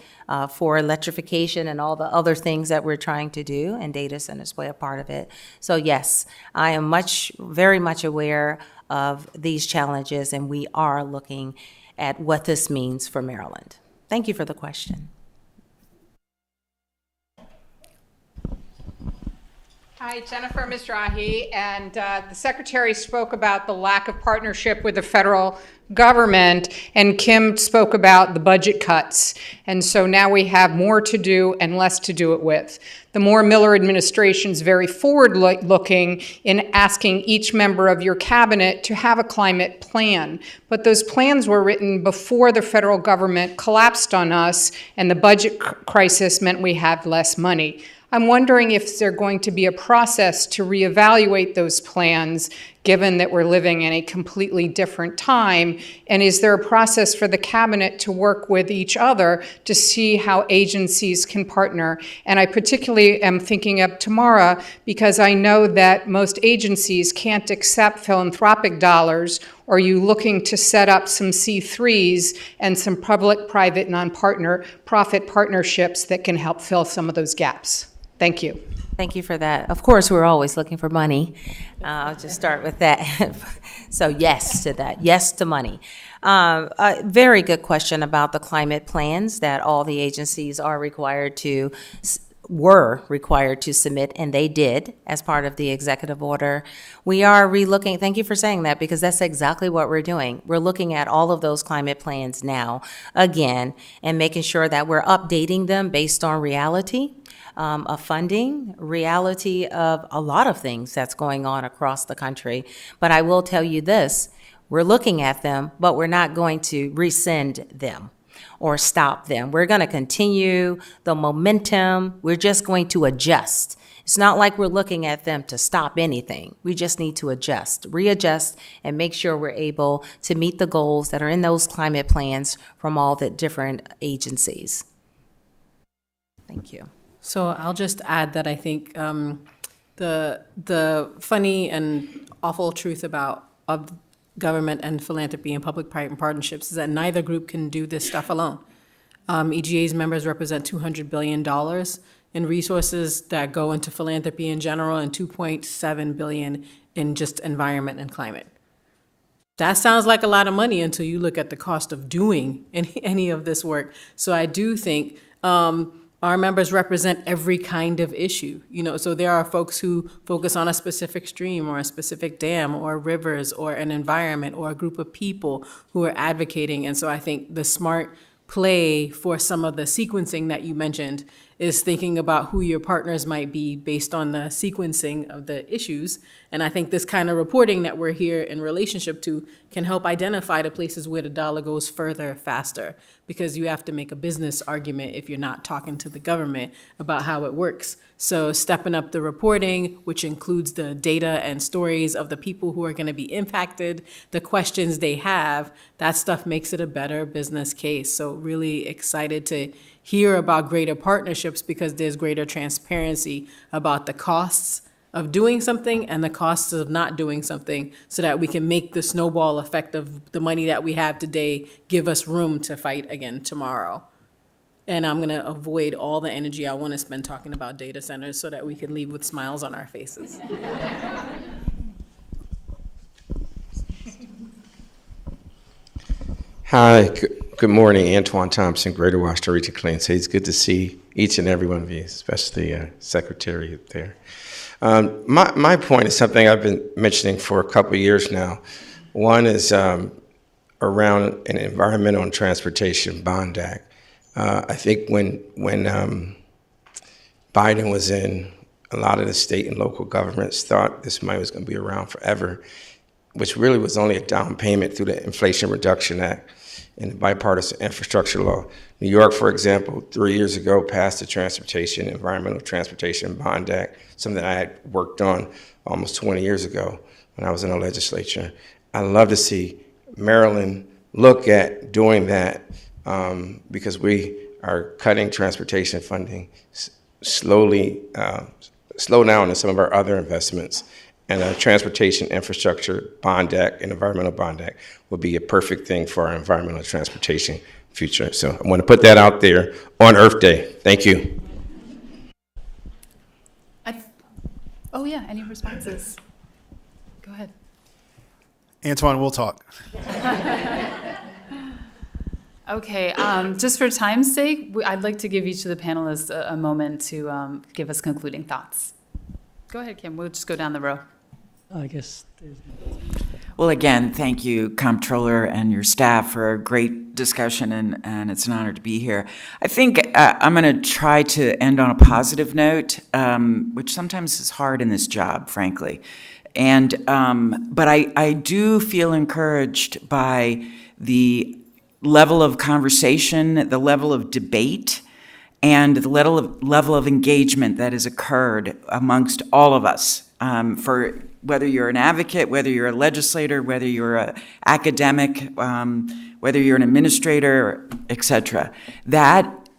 for electrification and all the other things that we're trying to do, and data centers play a part of it. So yes, I am very much aware of these challenges, and we are looking at what this means for Maryland. Thank you for the question. Hi, Jennifer Mizrahi, and the Secretary spoke about the lack of partnership with the federal government, and Kim spoke about the budget cuts. And so now we have more to do and less to do it with. The Moore Miller administration is very forward-looking in asking each member of your cabinet to have a climate plan. But those plans were written before the federal government collapsed on us, and the budget crisis meant we had less money. I'm wondering if there's going to be a process to reevaluate those plans, given that we're living in a completely different time, and is there a process for the cabinet to work with each other to see how agencies can partner? And I particularly am thinking of Tamara, because I know that most agencies can't accept philanthropic dollars. Or are you looking to set up some C3s and some public-private non-profit partnerships that can help fill some of those gaps? Thank you. Thank you for that. Of course, we're always looking for money. I'll just start with that. So yes to that. Yes to money. A very good question about the climate plans that all the agencies were required to submit, and they did as part of the executive order. We are relooking, thank you for saying that, because that's exactly what we're doing. We're looking at all of those climate plans now, again, and making sure that we're updating them based on reality of funding, reality of a lot of things that's going on across the country. But I will tell you this, we're looking at them, but we're not going to rescind them or stop them. We're going to continue the momentum. We're just going to adjust. It's not like we're looking at them to stop anything. We just need to adjust, readjust, and make sure we're able to meet the goals that are in those climate plans from all the different agencies. Thank you. So I'll just add that I think the funny and awful truth of government and philanthropy and public-private partnerships is that neither group can do this stuff alone. EGA's members represent $200 billion in resources that go into philanthropy in general and $2.7 billion in just environment and climate. That sounds like a lot of money until you look at the cost of doing any of this work. So I do think our members represent every kind of issue, so there are folks who focus on a specific stream or a specific dam or rivers or an environment or a group of people who are advocating. And so I think the smart play for some of the sequencing that you mentioned is thinking about who your partners might be based on the sequencing of the issues. And I think this kind of reporting that we're here in relationship to can help identify the places where the dollar goes further, faster, because you have to make a business argument if you're not talking to the government about how it works. So stepping up the reporting, which includes the data and stories of the people who are going to be impacted, the questions they have, that stuff makes it a better business case. So really excited to hear about greater partnerships because there's greater transparency about the costs of doing something and the costs of not doing something, so that we can make the snowball effect of the money that we have today give us room to fight again tomorrow. And I'm gonna avoid all the energy I want to spend talking about data centers so that we can leave with smiles on our faces. Hi, good morning. Antoine Thompson, Greater Washington Region Clean City. It's good to see each and every one of you, especially Secretary up there. My point is something I've been mentioning for a couple of years now. One is around an Environmental and Transportation Bond Act. I think when Biden was in, a lot of the state and local governments thought this money was going to be around forever, which really was only a down payment through the Inflation Reduction Act and the bipartisan infrastructure law. New York, for example, 3 years ago passed the Environmental Transportation Bond Act, something that I had worked on almost 20 years ago when I was in the legislature. I'd love to see Maryland look at doing that because we are cutting transportation funding slow down in some of our other investments. And a Transportation Infrastructure Bond Act and Environmental Bond Act will be a perfect thing for our environmental transportation future. So I want to put that out there on Earth Day. Thank you. Oh yeah, any responses? Go ahead. Antoine, we'll talk. Okay, just for time's sake, I'd like to give each of the panelists a moment to give us concluding thoughts. Go ahead, Kim. We'll just go down the row. I guess there's... Well, again, thank you, Comptroller, and your staff for a great discussion, and it's an honor to be here. I think I'm going to try to end on a positive note, which sometimes is hard in this job, frankly. And but I do feel encouraged by the level of conversation, the level of debate, and the level of engagement that has occurred amongst all of us, for whether you're an advocate, whether you're a legislator, whether you're an academic, whether you're an administrator, et cetera. That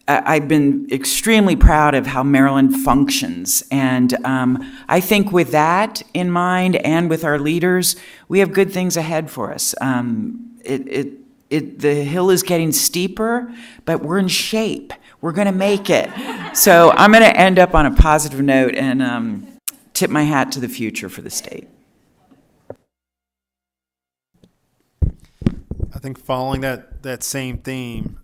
I've been extremely proud of how Maryland functions. And I think with that in mind and with our leaders, we have good things ahead for us. The hill is getting steeper, but we're in shape. We're going to make it. So I'm going to end up on a positive note and tip my hat to the future for the state. I think following that same theme,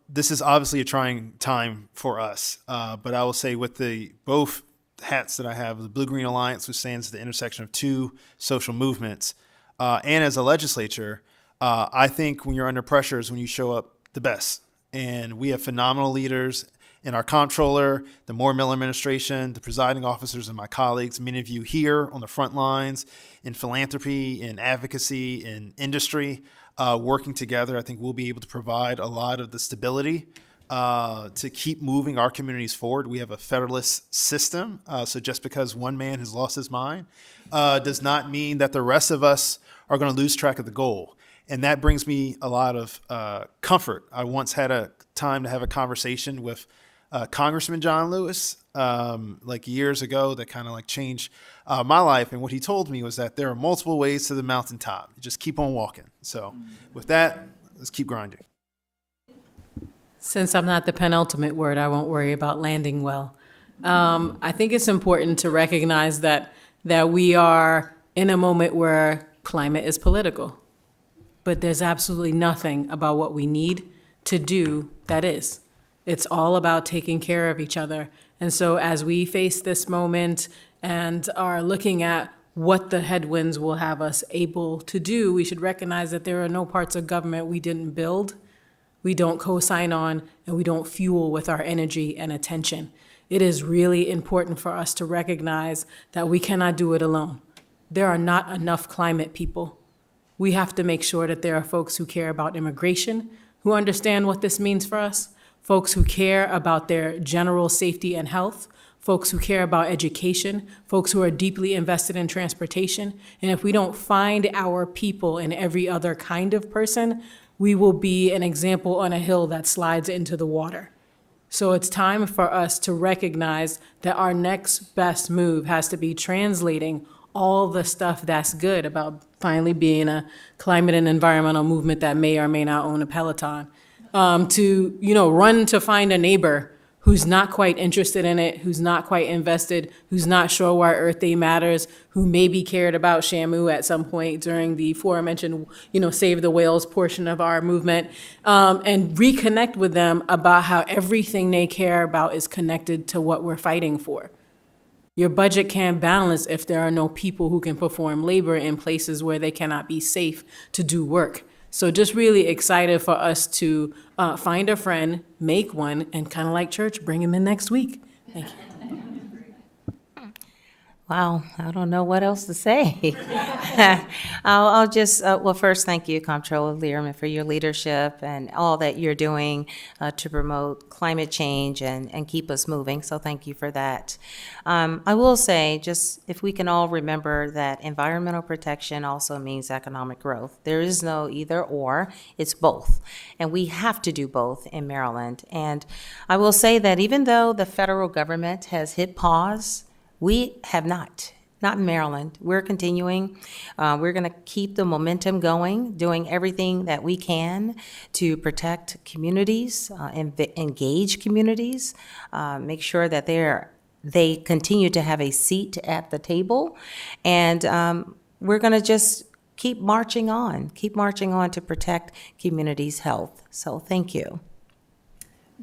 this is obviously a trying time for us. But I will say with both hats that I have, the Blue-Green Alliance, which stands at the intersection of two social movements, and as a legislature, I think when you're under pressure is when you show up the best. And we have phenomenal leaders in our comptroller, the Moore Miller administration, the presiding officers and my colleagues, many of you here on the front lines in philanthropy, in advocacy, in industry, working together. I think we'll be able to provide a lot of the stability to keep moving our communities forward. We have a federalist system, so just because one man has lost his mind does not mean that the rest of us are going to lose track of the goal. And that brings me a lot of comfort. I once had a time to have a conversation with Congressman John Lewis, years ago, that kind of changed my life. And what he told me was that there are multiple ways to the mountaintop. You just keep on walking. So with that, let's keep grinding. Since I'm not the penultimate word, I won't worry about landing well. I think it's important to recognize that we are in a moment where climate is political. But there's absolutely nothing about what we need to do that is. It's all about taking care of each other. And so as we face this moment and are looking at what the headwinds will have us able to do, we should recognize that there are no parts of government we didn't build. we don't co-sign on, and we don't fuel with our energy and attention. It is really important for us to recognize that we cannot do it alone. There are not enough climate people. We have to make sure that there are folks who care about immigration, who understand what this means for us, folks who care about their general safety and health, folks who care about education, folks who are deeply invested in transportation. And if we don't find our people in every other kind of person, we will be an example on a hill that slides into the water. So it's time for us to recognize that our next best move has to be translating all the stuff that's good about finally being a climate and environmental movement that may or may not own a Peloton, to, run to find a neighbor who's not quite interested in it, who's not quite invested, who's not sure why Earth Day matters, who maybe cared about Shamu at some point during the aforementioned, Save the Whales portion of our movement, and reconnect with them about how everything they care about is connected to what we're fighting for. Your budget can't balance if there are no people who can perform labor in places where they cannot be safe to do work. So just really excited for us to find a friend, make one, and kind of like church, bring him in next week. Thank you. Wow, I don't know what else to say. I'll just, first, thank you, Comptroller Lierman, for your leadership and all that you're doing to promote climate change and keep us moving. So thank you for that. I will say, just if we can all remember that environmental protection also means economic growth. There is no either or, it's both. And we have to do both in Maryland. And I will say that even though the federal government has hit pause, we have not in Maryland. We're continuing. We're going to keep the momentum going, doing everything that we can to protect communities, engage communities, make sure that they continue to have a seat at the table. And we're going to just keep marching on to protect communities' health. So thank you.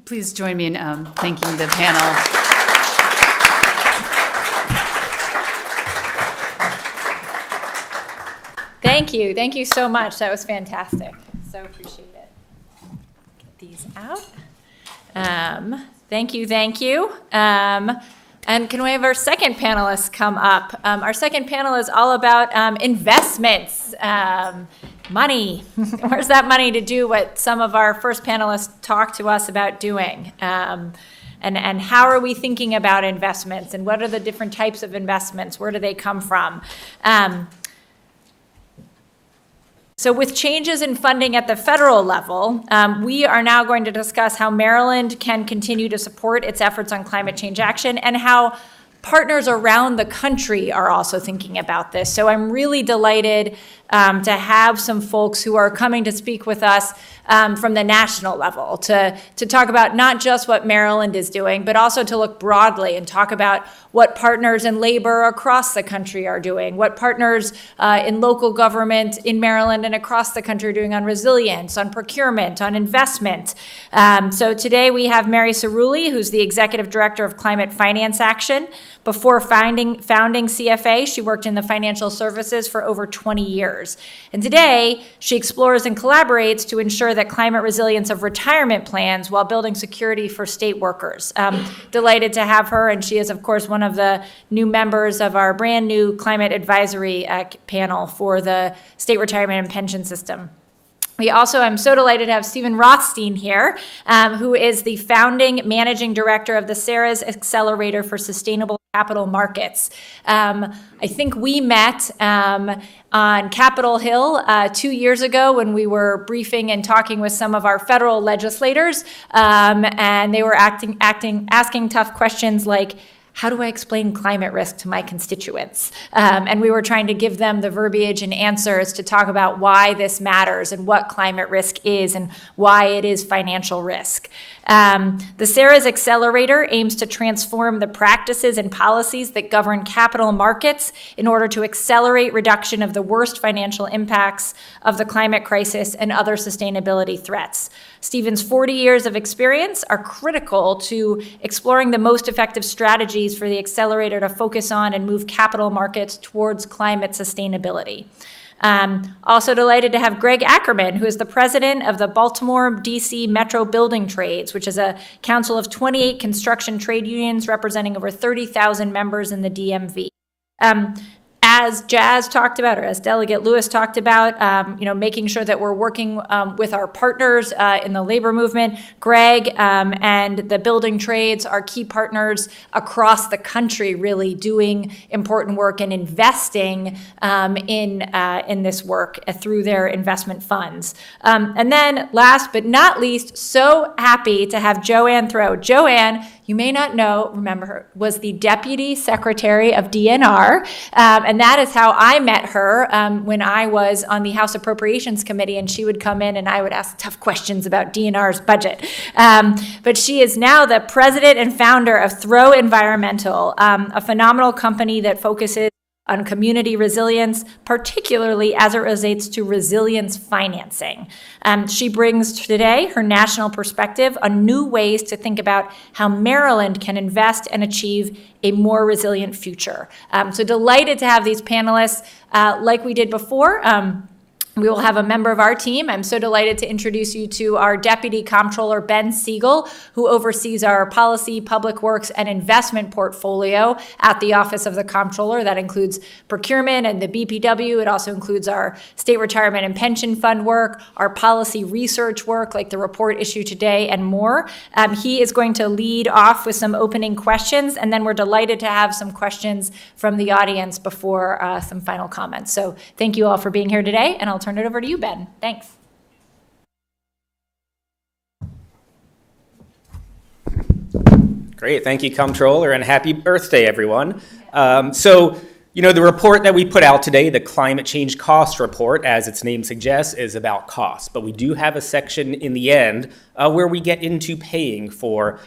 Please join me in thanking the panel. Thank you. Thank you so much. That was fantastic. So appreciate it. Get these out. Thank you. And can we have our second panelist come up? Our second panel is all about investments, money. Where's that money to do what some of our first panelists talked to us about doing? And how are we thinking about investments? And what are the different types of investments? Where do they come from? So with changes in funding at the federal level, we are now going to discuss how Maryland can continue to support its efforts on climate change action and how partners around the country are also thinking about this. So I'm really delighted to have some folks who are coming to speak with us from the national level to talk about not just what Maryland is doing, but also to look broadly and talk about what partners in labor across the country are doing, what partners in local government in Maryland and across the country are doing on resilience, on procurement, on investment. So today we have Mary Cerulli, who's the Executive Director of Climate Finance Action. Before founding CFA, she worked in the financial services for over 20 years. And today, she explores and collaborates to ensure that climate resilience of retirement plans while building security for state workers. Delighted to have her, and she is, of course, one of the new members of our brand new climate advisory panel for the state retirement and pension system. We also, I'm so delighted to have Stephen Rothstein here, who is the founding managing director of the Sarah's Accelerator for Sustainable Capital Markets. I think we met on Capitol Hill 2 years ago when we were briefing and talking with some of our federal legislators, and they were asking tough questions like, how do I explain climate risk to my constituents? And we were trying to give them the verbiage and answers to talk about why this matters and what climate risk is and why it is financial risk. The Sarah's Accelerator aims to transform the practices and policies that govern capital markets in order to accelerate reduction of the worst financial impacts of the climate crisis and other sustainability threats. Stephen's 40 years of experience are critical to exploring the most effective strategies for the accelerator to focus on and move capital markets towards climate sustainability. Also delighted to have Greg Ackerman, who is the president of the Baltimore, D.C. Metro Building Trades, which is a council of 28 construction trade unions representing over 30,000 members in the DMV. As Jazz talked about, or as Delegate Lewis talked about, making sure that we're working with our partners in the labor movement. Greg and the building trades are key partners across the country, really doing important work and investing in this work through their investment funds. And then last but not least, so happy to have Joanne Throw. Joanne, you may not remember her, was the Deputy Secretary of DNR, and that is how I met her when I was on the House Appropriations Committee, and she would come in and I would ask tough questions about DNR's budget. But she is now the president and founder of Throw Environmental, a phenomenal company that focuses on community resilience, particularly as it relates to resilience financing. She brings today her national perspective on new ways to think about how Maryland can invest and achieve a more resilient future. So delighted to have these panelists. Like we did before, we will have a member of our team. I'm so delighted to introduce you to our Deputy Comptroller, Ben Siegel, who oversees our policy, public works, and investment portfolio at the Office of the Comptroller. That includes procurement and the BPW. It also includes our state retirement and pension fund work, our policy research work, like the report issued today, and more. He is going to lead off with some opening questions, and then we're delighted to have some questions from the audience before some final comments. So thank you all for being here today, and I'll turn it over to you, Ben. Thanks. Great. Thank you, Comptroller, and happy Earth Day, everyone. The report that we put out today, the Climate Change Cost Report, as its name suggests, is about costs. But we do have a section in the end where we get into paying for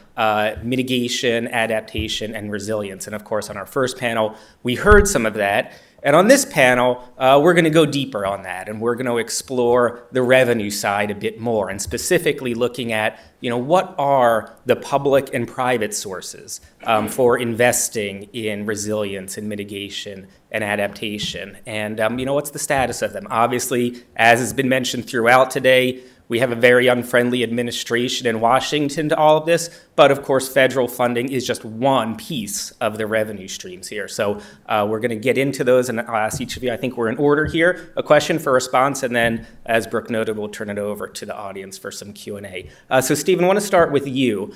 mitigation, adaptation, and resilience. And of course, on our first panel, we heard some of that. And on this panel, we're going to go deeper on that, and we're going to explore the revenue side a bit more, and specifically looking at, what are the public and private sources for investing in resilience and mitigation and adaptation, and what's the status of them? Obviously, as has been mentioned throughout today, we have a very unfriendly administration in Washington to all of this, but of course, federal funding is just one piece of the revenue streams here. So we're going to get into those, and I'll ask each of you, I think we're in order here, a question for response, and then, as Brooke noted, we'll turn it over to the audience for some Q&A. So Stephen, I want to start with you.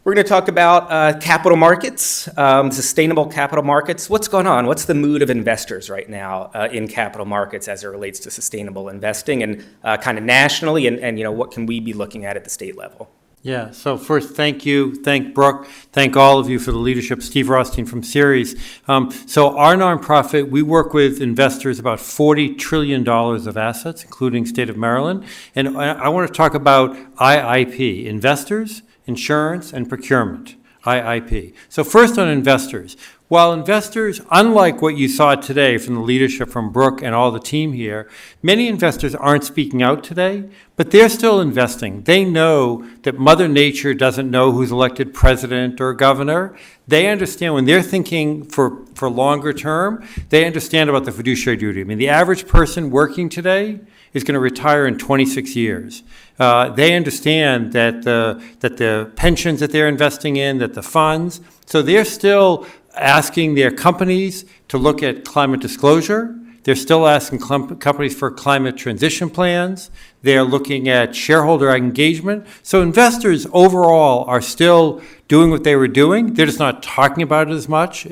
We're going to talk about capital markets, sustainable capital markets. What's going on? What's the mood of investors right now in capital markets as it relates to sustainable investing, and kind of nationally, and what can we be looking at the state level? Yeah, so first, thank you. Thank Brooke. Thank all of you for the leadership. Steve Rothstein from Ceres. So our nonprofit, we work with investors about $40 trillion of assets, including state of Maryland. And I want to talk about IIP, investors, insurance, and procurement, IIP. So first on investors. While investors, unlike what you saw today from the leadership from Brooke and all the team here, many investors aren't speaking out today, but they're still investing. They know that Mother Nature doesn't know who's elected president or governor. They understand when they're thinking for longer term, they understand about the fiduciary duty. I mean, the average person working today is going to retire in 26 years. They understand that the pensions that they're investing in, that the funds, so they're still asking their companies to look at climate disclosure. They're still asking companies for climate transition plans. They're looking at shareholder engagement. So investors overall are still doing what they were doing. They're just not talking about it as much.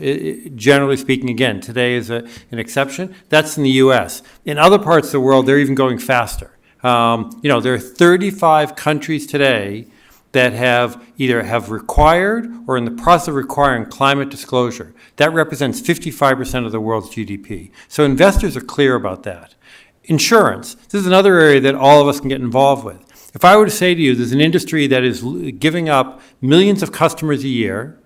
Generally speaking, again, today is an exception. That's in the U.S. In other parts of the world, they're even going faster. There are 35 countries today that have either required or in the process of requiring climate disclosure. That represents 55% of the world's GDP. So investors are clear about that. Insurance. This is another area that all of us can get involved with. If I were to say to you, there's an industry that is giving up millions of customers a year,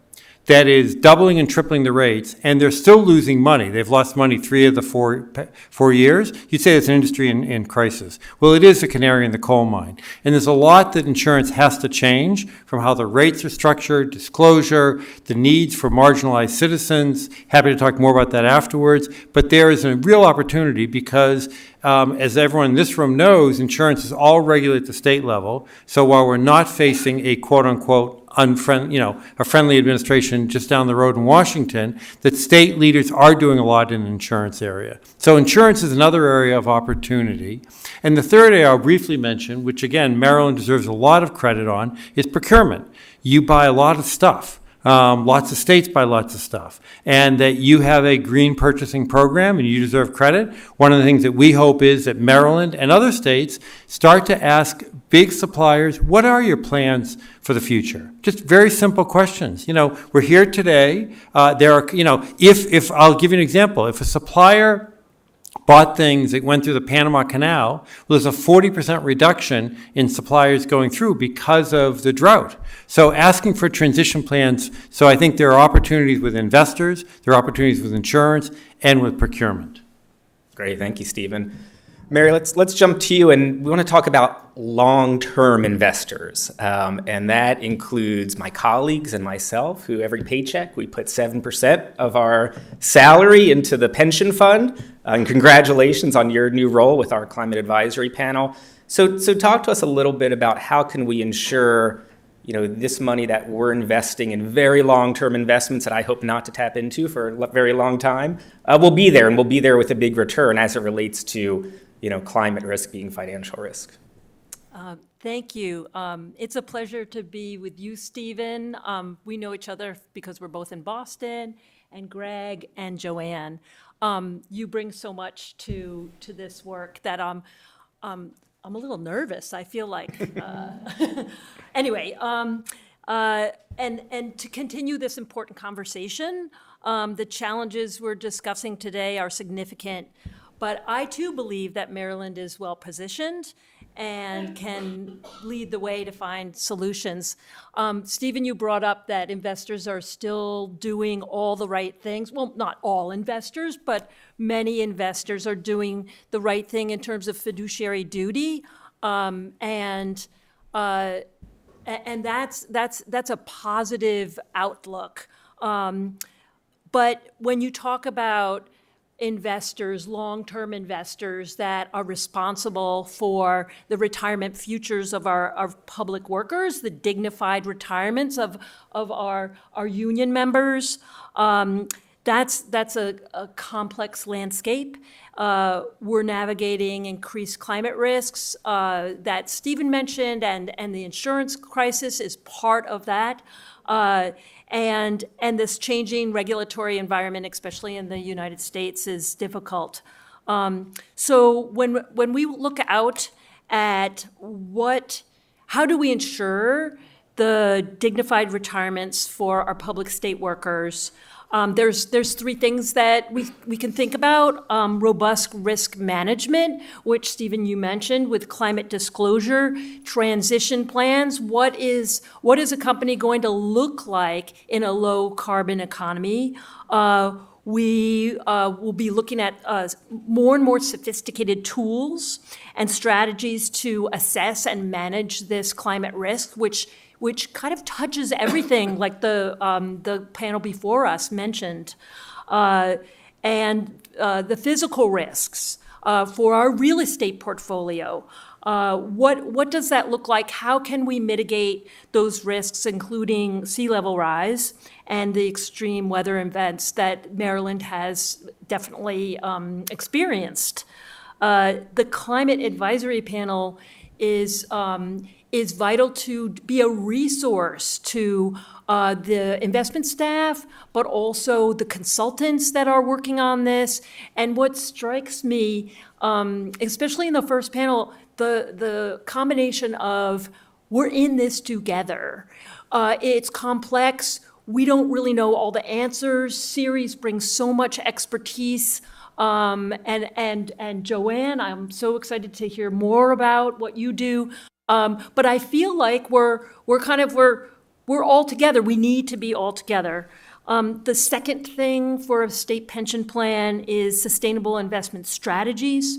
that is doubling and tripling the rates, and they're still losing money. They've lost money 3 of the 4 years. You'd say it's an industry in crisis. Well, it is a canary in the coal mine. And there's a lot that insurance has to change, from how the rates are structured, disclosure, the needs for marginalized citizens. Happy to talk more about that afterwards. But there is a real opportunity because, as everyone in this room knows, insurance is all regulated at the state level. So while we're not facing a quote-unquote unfriendly, a friendly administration just down the road in Washington, that state leaders are doing a lot in the insurance area. So insurance is another area of opportunity. And the third area I'll briefly mention, which again, Maryland deserves a lot of credit on, is procurement. You buy a lot of stuff. Lots of states buy lots of stuff, and that you have a green purchasing program and you deserve credit. One of the things that we hope is that Maryland and other states start to ask big suppliers, what are your plans for the future? Just very simple questions. We're here today. There are, if I'll give you an example, if a supplier bought things that went through the Panama Canal, well, there's a 40% reduction in suppliers going through because of the drought. So asking for transition plans, so I think there are opportunities with investors, there are opportunities with insurance, and with procurement. Great, thank you, Stephen. Mary, let's jump to you, and we want to talk about long-term investors, and that includes my colleagues and myself, who every paycheck we put 7% of our salary into the pension fund. And congratulations on your new role with our climate advisory panel. So talk to us a little bit about how can we ensure, this money that we're investing in very long-term investments that I hope not to tap into for a very long time, will be there, and will be there with a big return as it relates to climate risk being financial risk. Thank you. It's a pleasure to be with you, Stephen. We know each other because we're both in Boston, and Greg and Joanne. You bring so much to this work that I'm a little nervous. I feel like anyway. And to continue this important conversation, the challenges we're discussing today are significant. But I too believe that Maryland is well positioned and can lead the way to find solutions. Stephen, you brought up that investors are still doing all the right things. Well, not all investors, but many investors are doing the right thing in terms of fiduciary duty, and that's a positive outlook. But when you talk about investors, long-term investors that are responsible for the retirement futures of our public workers, the dignified retirements of our union members, that's a complex landscape. We're navigating increased climate risks that Stephen mentioned, and the insurance crisis is part of that. And this changing regulatory environment, especially in the United States, is difficult. So when we look out at how do we ensure the dignified retirements for our public state workers, there's three things that we can think about. Robust risk management, which Stephen, you mentioned, with climate disclosure, transition plans. What is a company going to look like in a low carbon economy? We will be looking at more and more sophisticated tools and strategies to assess and manage this climate risk, which kind of touches everything, like the panel before us mentioned, and the physical risks for our real estate portfolio. What does that look like? How can we mitigate those risks, including sea level rise and the extreme weather events that Maryland has definitely experienced? The climate advisory panel is vital to be a resource to the investment staff, but also the consultants that are working on this. And what strikes me, especially in the first panel, the combination of we're in this together. It's complex. We don't really know all the answers. Ceres brings so much expertise. And Joanne, I'm so excited to hear more about what you do. But I feel like we're we're all together. We need to be all together. The second thing for a state pension plan is sustainable investment strategies.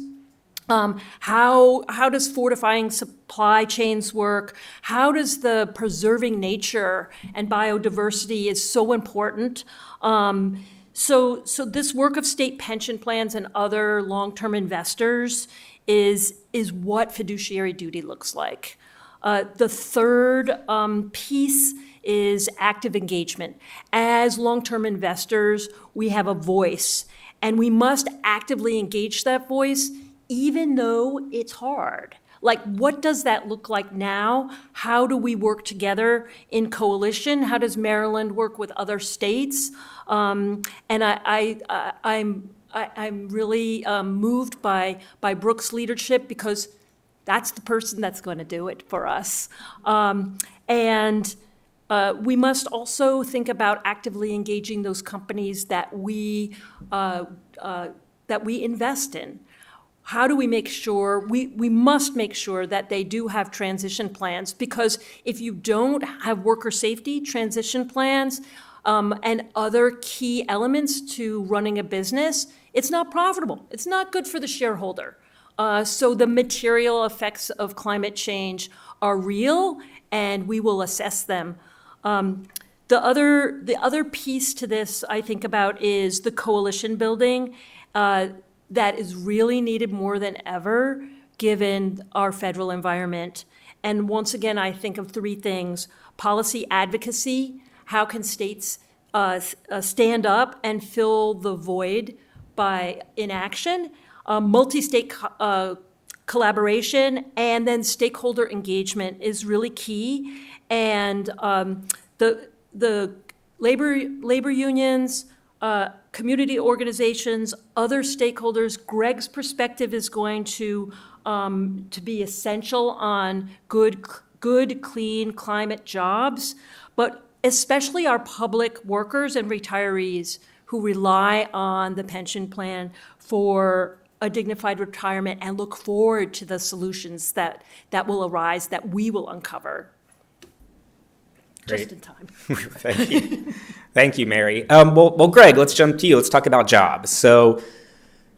How does fortifying supply chains work? How does the preserving nature and biodiversity is so important? So this work of state pension plans and other long-term investors is what fiduciary duty looks like. The third piece is active engagement. As long-term investors, we have a voice, and we must actively engage that voice, even though it's hard. Like, what does that look like now? How do we work together in coalition? How does Maryland work with other states? And I'm really moved by Brooke's leadership, because that's the person that's going to do it for us. We must also think about actively engaging those companies that we invest in. How do we make sure, we must make sure that they do have transition plans, because if you don't have worker safety transition plans and other key elements to running a business, it's not profitable. It's not good for the shareholder. So the material effects of climate change are real, and we will assess them. The other piece to this I think about is the coalition building. That is really needed more than ever, given our federal environment. And once again, I think of three things: policy advocacy. How can states stand up and fill the void by inaction? Multi-state collaboration, and then stakeholder engagement is really key. And the labor unions, community organizations, other stakeholders. Greg's perspective is going to be essential on good, clean climate jobs, but especially our public workers and retirees who rely on the pension plan for a dignified retirement and look forward to the solutions that will arise, that we will uncover. Great. Just in time. Thank you. Thank you, Mary. Well, Greg, let's jump to you. Let's talk about jobs. So,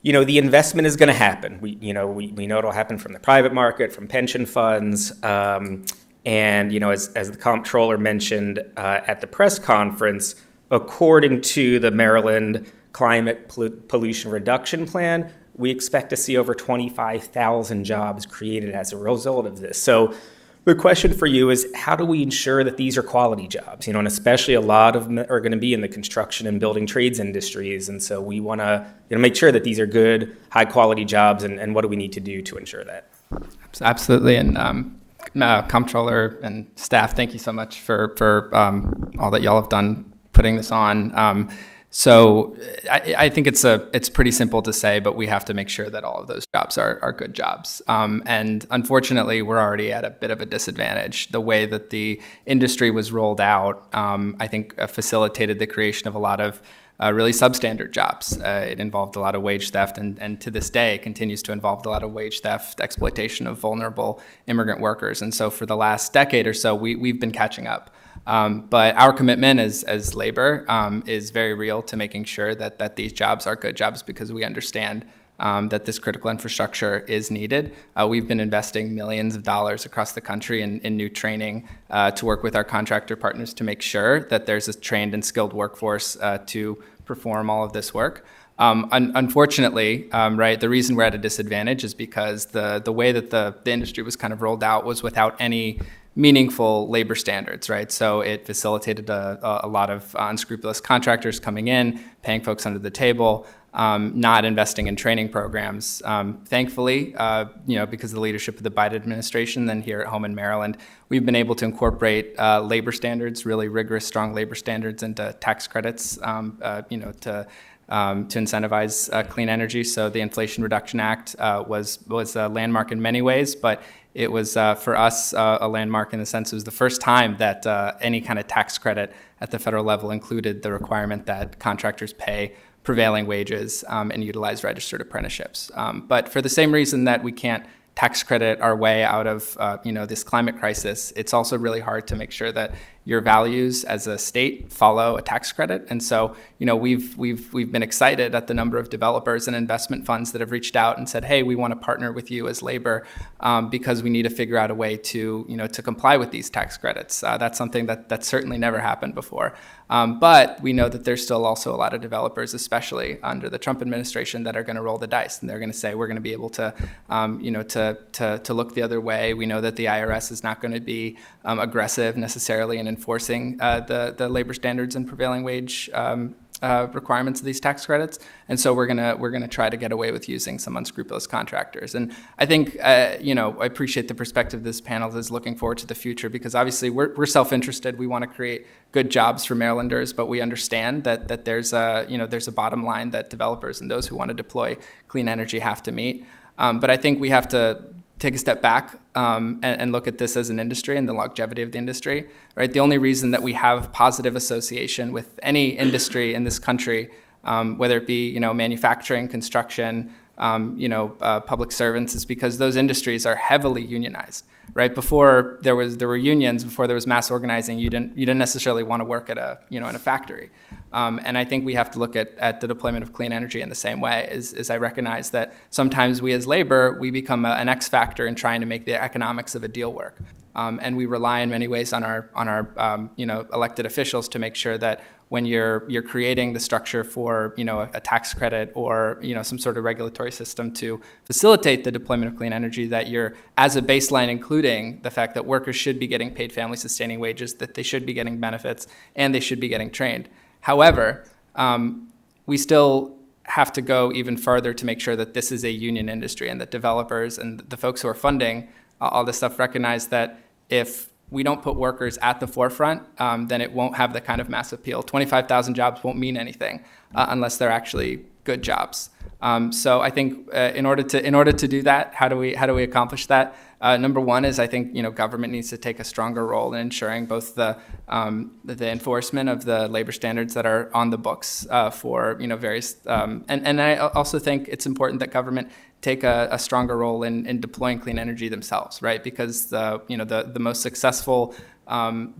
the investment is going to happen. We know it'll happen from the private market, from pension funds. And, as the comptroller mentioned at the press conference, according to the Maryland Climate Pollution Reduction Plan, we expect to see over 25,000 jobs created as a result of this. So the question for you is, how do we ensure that these are quality jobs? And especially a lot of them are going to be in the construction and building trades industries. And so we want to make sure that these are good, high quality jobs. And what do we need to do to ensure that? Absolutely. And Comptroller and staff, thank you so much for all that y'all have done putting this on. So I think it's pretty simple to say, but we have to make sure that all of those jobs are good jobs. And unfortunately, we're already at a bit of a disadvantage. The way that the industry was rolled out, I think facilitated the creation of a lot of really substandard jobs. It involved a lot of wage theft, and to this day continues to involve a lot of wage theft, exploitation of vulnerable immigrant workers. And so for the last decade or so, we've been catching up. But our commitment as labor is very real to making sure that these jobs are good jobs, because we understand that this critical infrastructure is needed. We've been investing millions of dollars across the country in new training to work with our contractor partners to make sure that there's a trained and skilled workforce to perform all of this work. Unfortunately, the reason we're at a disadvantage is because the way that the industry was kind of rolled out was without any meaningful labor standards, right? So it facilitated a lot of unscrupulous contractors coming in, paying folks under the table, not investing in training programs. Thankfully, because of the leadership of the Biden administration, then here at home in Maryland, we've been able to incorporate labor standards, really rigorous, strong labor standards, into tax credits, to incentivize clean energy. So the Inflation Reduction Act was a landmark in many ways, but it was, for us, a landmark in the sense it was the first time that any kind of tax credit at the federal level included the requirement that contractors pay prevailing wages and utilize registered apprenticeships. But for the same reason that we can't tax credit our way out of this climate crisis, it's also really hard to make sure that your values as a state follow a tax credit. And so, we've been excited at the number of developers and investment funds that have reached out and said, hey, we want to partner with you as labor because we need to figure out a way to, to comply with these tax credits. That's something that's certainly never happened before. But we know that there's still also a lot of developers, especially under the Trump administration, that are going to roll the dice, and they're going to say we're going to be able to, to look the other way. We know that the IRS is not going to be aggressive necessarily in enforcing the labor standards and prevailing wage requirements of these tax credits, and so we're gonna try to get away with using some unscrupulous contractors. And I think I appreciate the perspective this panel is looking forward to the future, because obviously we're self-interested. We want to create good jobs for Marylanders, but we understand that there's a bottom line that developers and those who want to deploy clean energy have to meet. But I think we have to take a step back and look at this as an industry and the longevity of the industry, right? The only reason that we have positive association with any industry in this country, whether it be, manufacturing, construction, public servants, is because those industries are heavily unionized, right? Before there were unions, before there was mass organizing, you didn't necessarily want to work at in a factory. And I think we have to look at the deployment of clean energy in the same way. As I recognize that sometimes we as labor, we become an X factor in trying to make the economics of a deal work. And we rely in many ways on our elected officials to make sure that when you're creating the structure for a tax credit or some sort of regulatory system to facilitate the deployment of clean energy, that you're, as a baseline, including the fact that workers should be getting paid family sustaining wages, that they should be getting benefits, and they should be getting trained. However, we still have to go even further to make sure that this is a union industry, and that developers and the folks who are funding all this stuff recognize that if we don't put workers at the forefront, then it won't have the kind of mass appeal. 25,000 jobs won't mean anything unless they're actually good jobs. So I think in order to do that, how do we accomplish that? Number one is I think government needs to take a stronger role in ensuring both the enforcement of the labor standards that are on the books for various and I also think it's important that government take a stronger role in deploying clean energy themselves, right? Because the most successful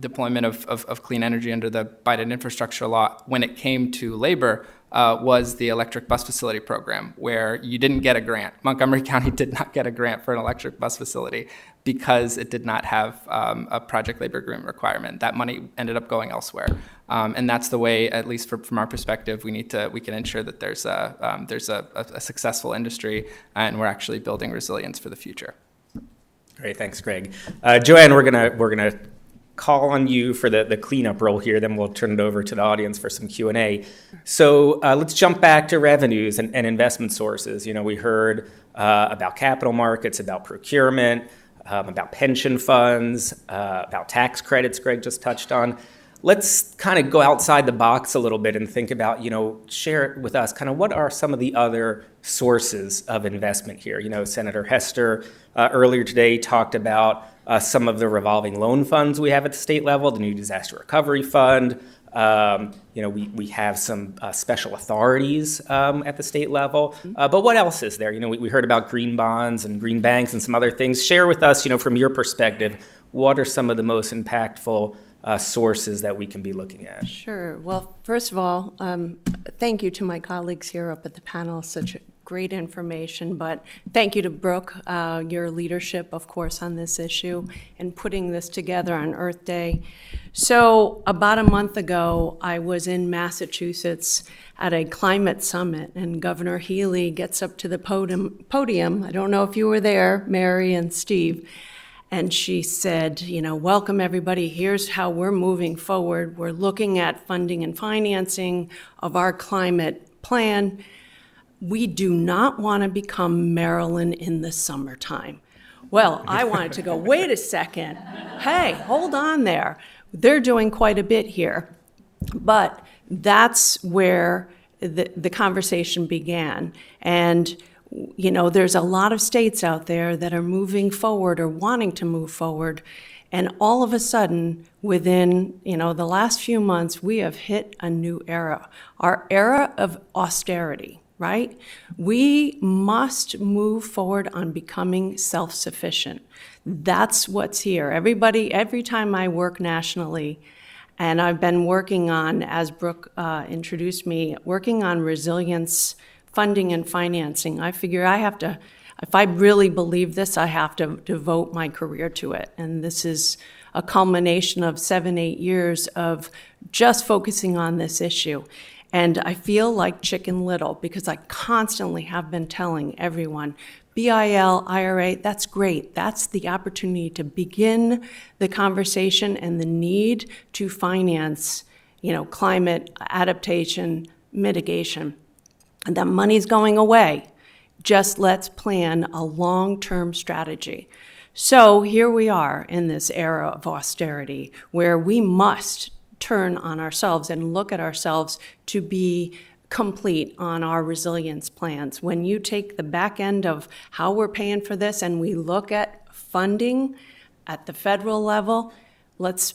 deployment of clean energy under the Biden infrastructure law, when it came to labor, was the electric bus facility program, where you didn't get a grant. Montgomery County did not get a grant for an electric bus facility because it did not have a project labor agreement requirement. That money ended up going elsewhere. And that's the way, at least from our perspective, we can ensure that there's a successful industry and we're actually building resilience for the future. Great, thanks, Greg. Joanne, we're gonna call on you for the cleanup role here, then we'll turn it over to the audience for some Q&A. So let's jump back to revenues and investment sources. We heard about capital markets, about procurement, about pension funds, about tax credits Greg just touched on. Let's kind of go outside the box a little bit and think about, share with us kind of what are some of the other sources of investment here. Senator Hester earlier today talked about some of the revolving loan funds we have at the state level, the new disaster recovery fund. We have some special authorities at the state level. But what else is there? We heard about green bonds and green banks and some other things. Share with us, from your perspective, what are some of the most impactful sources that we can be looking at? Sure. Well, first of all, thank you to my colleagues here up at the panel. Such great information, but thank you to Brooke, your leadership, of course, on this issue and putting this together on Earth Day. So about a month ago, I was in Massachusetts at a climate summit, and Governor Healy gets up to the podium. I don't know if you were there, Mary and Steve, and she said, welcome everybody, here's how we're moving forward. We're looking at funding and financing of our climate plan. We do not want to become Maryland in the summertime. Well, I wanted to go, wait a second. Hey, hold on there. They're doing quite a bit here. But that's where the conversation began. And, there's a lot of states out there that are moving forward or wanting to move forward. And all of a sudden, within, the last few months, we have hit a new era. Our era of austerity, right? We must move forward on becoming self-sufficient. That's what's here. Every time I work nationally, and I've been working on, as Brooke introduced me, working on resilience funding and financing. I figure if I really believe this, I have to devote my career to it. And this is a culmination of 7-8 years of just focusing on this issue. And I feel like Chicken Little because I constantly have been telling everyone, BIL, IRA, that's great. That's the opportunity to begin the conversation and the need to finance, climate adaptation, mitigation. And that money's going away. Just let's plan a long-term strategy. So here we are in this era of austerity where we must turn on ourselves and look at ourselves to be complete on our resilience plans. When you take the back end of how we're paying for this and we look at funding at the federal level, let's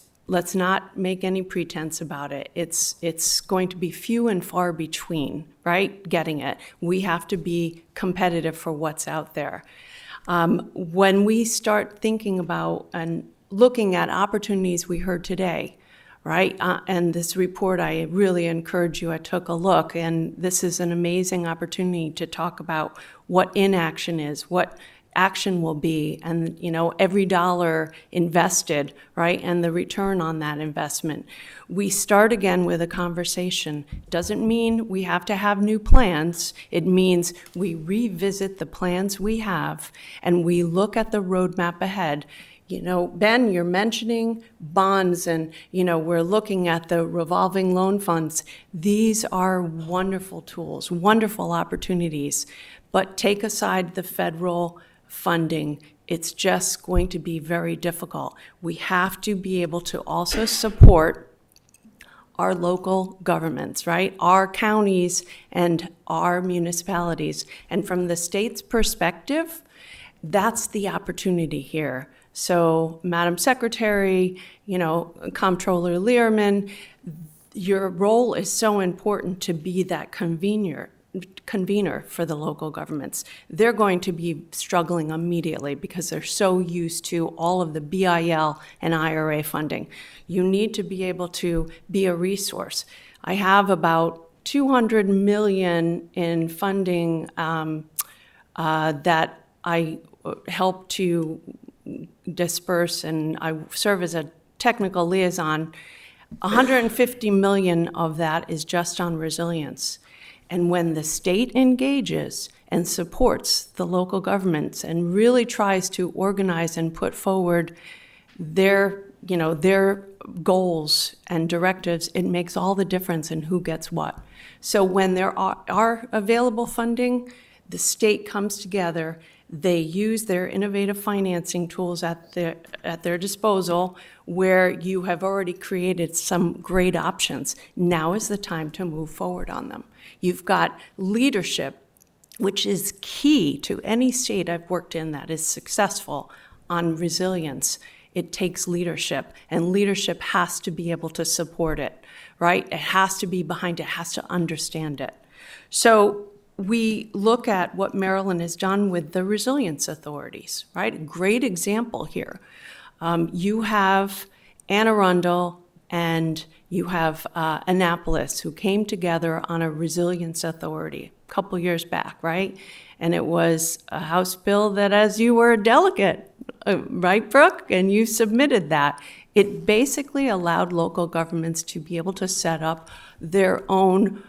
not make any pretense about it. It's going to be few and far between, right? Getting it. We have to be competitive for what's out there. When we start thinking about and looking at opportunities we heard today, right? And this report, I really encourage you, I took a look, and this is an amazing opportunity to talk about what inaction is, what action will be, and every dollar invested, right, and the return on that investment. We start again with a conversation. Doesn't mean we have to have new plans. It means we revisit the plans we have and we look at the roadmap ahead. Ben, you're mentioning bonds and, we're looking at the revolving loan funds. These are wonderful tools, wonderful opportunities, but take aside the federal funding. It's just going to be very difficult. We have to be able to also support our local governments, right? Our counties and our municipalities. And from the state's perspective, that's the opportunity here. So, Madam Secretary, Comptroller Lierman, your role is so important to be that convener for the local governments. They're going to be struggling immediately because they're so used to all of the BIL and IRA funding. You need to be able to be a resource. I have about $200 million in funding that I help to disperse, and I serve as a technical liaison. 150 million of that is just on resilience. And when the state engages and supports the local governments and really tries to organize and put forward their goals and directives, it makes all the difference in who gets what. So when there are available funding, the state comes together. They use their innovative financing tools at their disposal, where you have already created some great options. Now is the time to move forward on them. You've got leadership, which is key to any state I've worked in that is successful on resilience. It takes leadership, and leadership has to be able to support it, right? It has to be behind it, has to understand it. So we look at what Maryland has done with the resilience authorities, right? Great example here. You have Anne Arundel and you have Annapolis, who came together on a resilience authority a couple years back, right? And it was a House bill that, as you were a delegate, right, Brooke? And you submitted that. It basically allowed local governments to be able to set up their own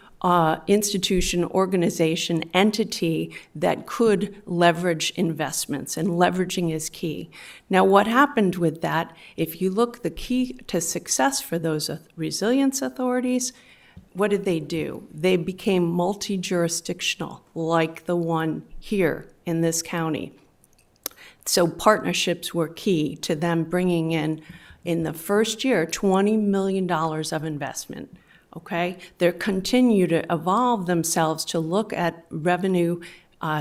institution, organization, entity that could leverage investments, and leveraging is key. Now, what happened with that, if you look, the key to success for those resilience authorities, what did they do? They became multi-jurisdictional, like the one here in this county. So partnerships were key to them bringing in the first year, $20 million of investment. Okay, they continue to evolve themselves to look at revenue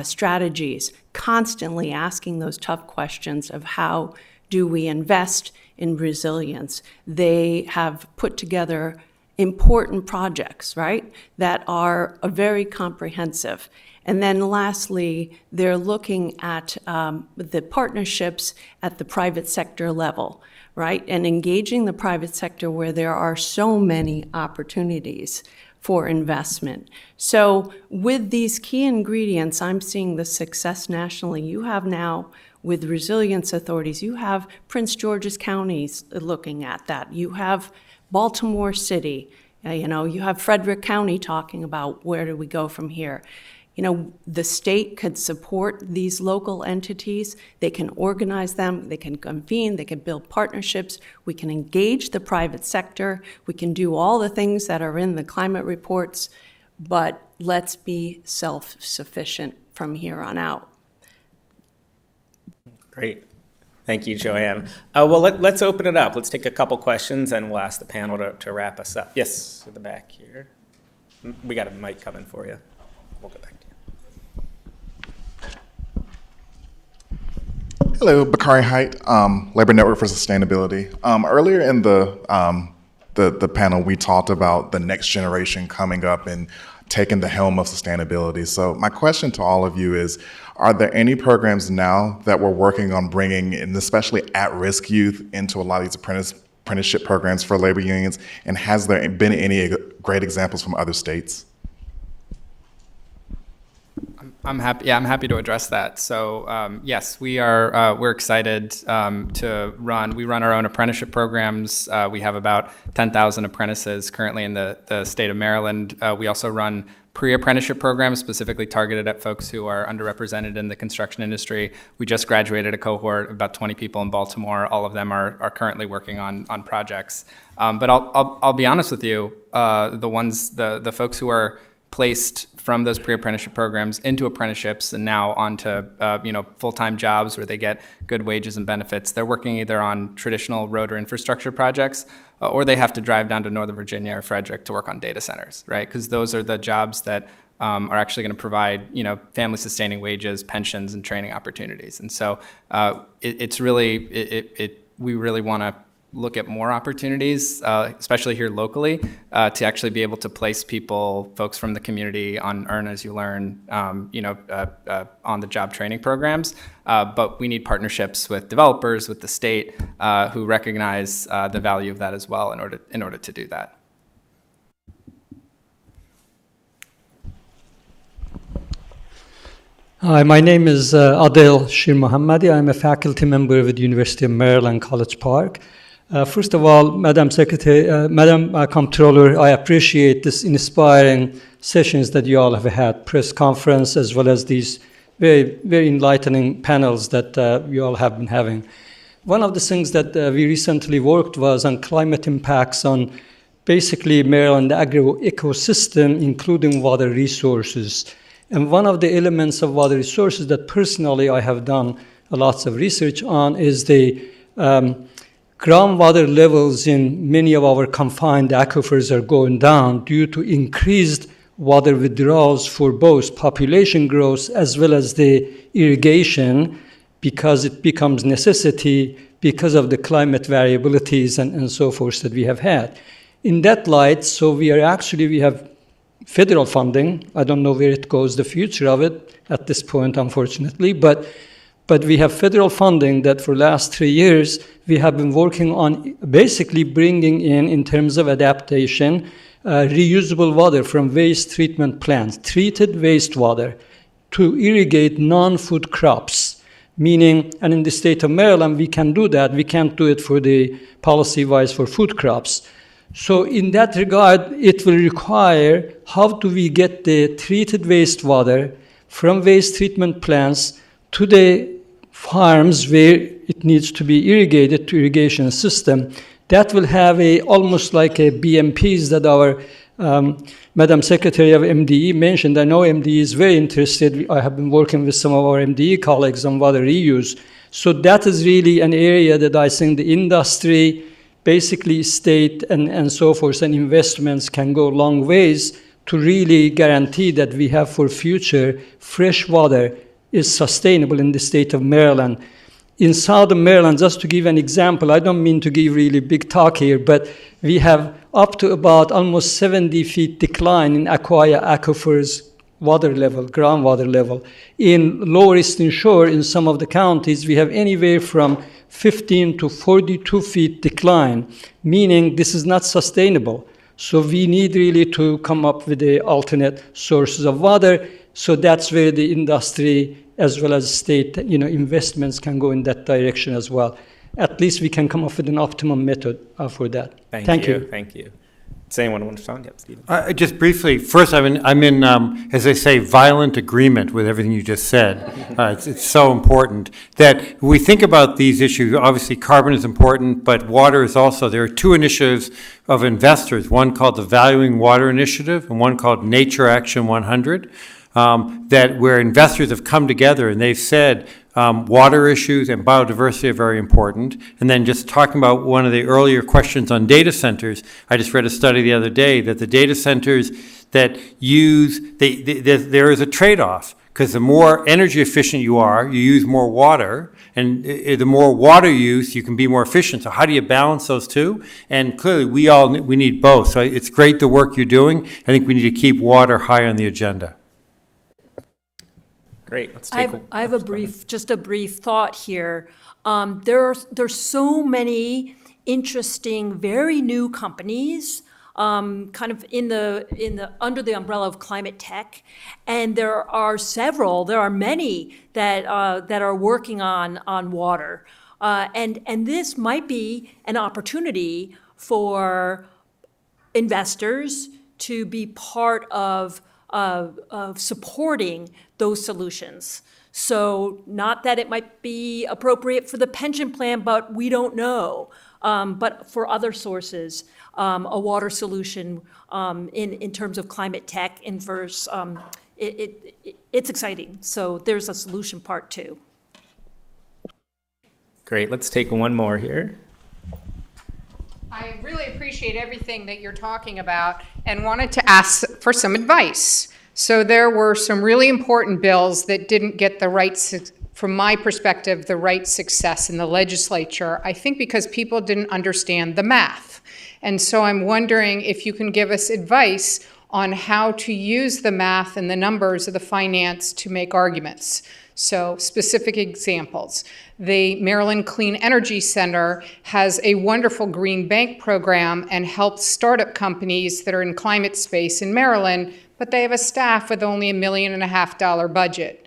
strategies, constantly asking those tough questions of how do we invest in resilience. They have put together important projects, right, that are very comprehensive. And then lastly, they're looking at the partnerships at the private sector level, right, and engaging the private sector where there are so many opportunities for investment. So with these key ingredients, I'm seeing the success nationally. You have now, with resilience authorities, you have Prince George's counties looking at that. You have Baltimore City, you have Frederick County talking about where do we go from here. The state could support these local entities. They can organize them, they can convene, they can build partnerships. We can engage the private sector. We can do all the things that are in the climate reports, but let's be self-sufficient from here on out. Great. Thank you, Joanne. Well, let's open it up. Let's take a couple questions, and we'll ask the panel to wrap us up. Yes, in the back here. We got a mic coming for you. We'll go back to you. Hello, Bakari Height, Labor Network for Sustainability. Earlier in the panel, we talked about the next generation coming up and taking the helm of sustainability. So my question to all of you is, are there any programs now that we're working on bringing, and especially at-risk youth, into a lot of these apprenticeship programs for labor unions? And has there been any great examples from other states? I'm happy to address that. So yes, we're excited to run. We run our own apprenticeship programs. We have about 10,000 apprentices currently in the state of Maryland. We also run pre-apprenticeship programs specifically targeted at folks who are underrepresented in the construction industry. We just graduated a cohort of about 20 people in Baltimore. All of them are currently working on projects. But I'll be honest with you, the folks who are placed from those pre-apprenticeship programs into apprenticeships and now onto full-time jobs where they get good wages and benefits. They're working either on traditional road or infrastructure projects, or they have to drive down to Northern Virginia or Frederick to work on data centers, right? Because those are the jobs that are actually going to provide family-sustaining wages, pensions, and training opportunities. And so we really want to look at more opportunities, especially here locally, to actually be able to place people, folks from the community, on Earn As You Learn, on the job training programs. But we need partnerships with developers, with the state, who recognize the value of that as well in order to do that. Hi, my name is Adel Shir Mohammadi. I'm a faculty member with the University of Maryland, College Park. First of all, Madam Secretary, Madam Comptroller, I appreciate this inspiring sessions that you all have had, press conference, as well as these very, very enlightening panels that you all have been having. One of the things that we recently worked was on climate impacts on basically Maryland agro-ecosystem, including water resources. And one of the elements of water resources that personally I have done lots of research on is the groundwater levels in many of our confined aquifers are going down due to increased water withdrawals for both population growth as well as the irrigation, because it becomes necessity because of the climate variabilities and so forth that we have had. In that light, so we have federal funding. I don't know where it goes, the future of it at this point, unfortunately, but we have federal funding that for last 3 years, we have been working on basically bringing in terms of adaptation, reusable water from waste treatment plants, treated wastewater, to irrigate non-food crops. Meaning, and in the state of Maryland, we can do that. We can't do it for the policy-wise for food crops. So in that regard, it will require how do we get the treated wastewater from waste treatment plants to the farms where it needs to be irrigated to irrigation system. That will have almost like a BMPs that our Madam Secretary of MDE mentioned. I know MDE is very interested. I have been working with some of our MDE colleagues on water reuse. So that is really an area that I think the industry, basically state and so forth, and investments can go long ways to really guarantee that we have for future fresh water is sustainable in the state of Maryland. in southern Maryland, just to give an example, I don't mean to give really big talk here, but we have up to about almost 70 feet decline in Aquia aquifers water level, groundwater level. In Lower Eastern Shore, in some of the counties, we have anywhere from 15 to 42 feet decline, meaning this is not sustainable. So we need really to come up with the alternate sources of water. So that's where the industry as well as state, investments can go in that direction as well. At least we can come up with an optimum method for that. Thank you. Thank you. Does anyone want to respond? Yep, Stephen. Just briefly, first, I'm in as they say, violent agreement with everything you just said. It's so important that we think about these issues. Obviously, carbon is important, but water is also. There are two initiatives of investors, one called the Valuing Water Initiative and one called Nature Action 100, that where investors have come together and they've said, water issues and biodiversity are very important. And then just talking about one of the earlier questions on data centers, I just read a study the other day that the data centers that use, there is a trade-off, because the more energy efficient you are, you use more water, and the more water use, you can be more efficient. So how do you balance those two? And clearly, we need both. So it's great the work you're doing. I think we need to keep water high on the agenda. Great. Let's I take. have a brief thought here. There's so many interesting, very new companies, kind of in the under the umbrella of climate tech, and there are many that are working on water, and this might be an opportunity for investors to be part of supporting those solutions. So not that it might be appropriate for the pension plan, but we don't know. But for other sources, a water solution in terms of climate tech inverse, it's exciting. So there's a solution part too. Great. Let's take one more here. I really appreciate everything that you're talking about and wanted to ask for some advice. So there were some really important bills that didn't get the right, from my perspective, the right success in the legislature, I think because people didn't understand the math. And so I'm wondering if you can give us advice on how to use the math and the numbers of the finance to make arguments. So specific examples. The Maryland Clean Energy Center has a wonderful green bank program and helps startup companies that are in climate space in Maryland, but they have a staff with only $1.5 million budget.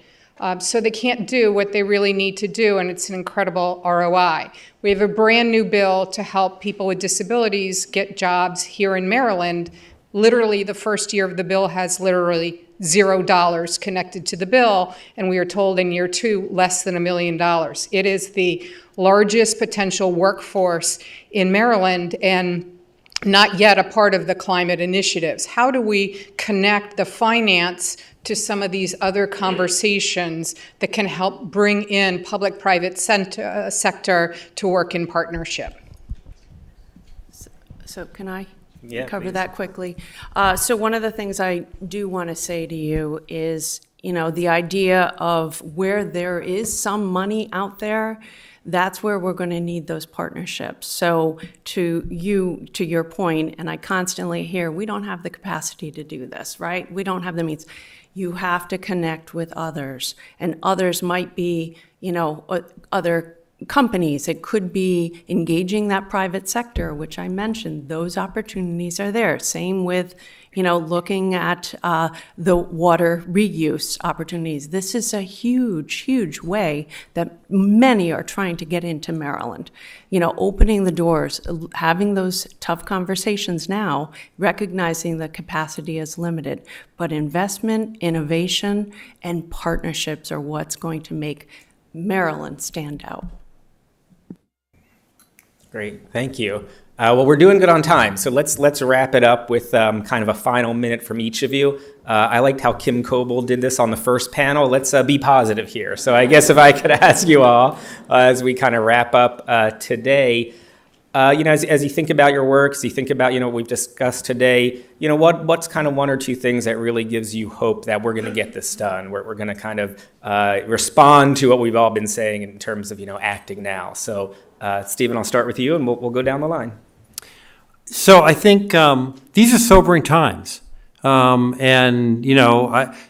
So they can't do what they really need to do, and it's an incredible ROI. We have a brand new bill to help people with disabilities get jobs here in Maryland. Literally, the first year of the bill has literally $0 connected to the bill, and we are told in year 2, less than $1 million. It is the largest potential workforce in Maryland and not yet a part of the climate initiatives. How do we connect the finance to some of these other conversations that can help bring in public-private sector to work in partnership? So can I please. cover that quickly? So one of the things I do want to say to you is, the idea of where there is some money out there, that's where we're going to need those partnerships. So to your point, and I constantly hear, we don't have the capacity to do this, right? We don't have the means. You have to connect with others, and others might be, other companies. It could be engaging that private sector, which I mentioned. Those opportunities are there. Same with, looking at the water reuse opportunities. This is a huge, huge way that many are trying to get into Maryland. Opening the doors, having those tough conversations now, recognizing the capacity is limited. But investment, innovation, and partnerships are what's going to make Maryland stand out. Great, thank you. Well, we're doing good on time, so let's wrap it up with kind of a final minute from each of you. I liked how Kim Coble did this on the first panel. Let's be positive here. So I guess if I could ask you all, as we kind of wrap up today, As you think about your work, as you think about, what we've discussed today, what's kind of one or two things that really gives you hope that we're going to get this done? We're going to kind of respond to what we've all been saying in terms of, acting now. So, Stephen, I'll start with you, and we'll go down the line. So I think these are sobering times.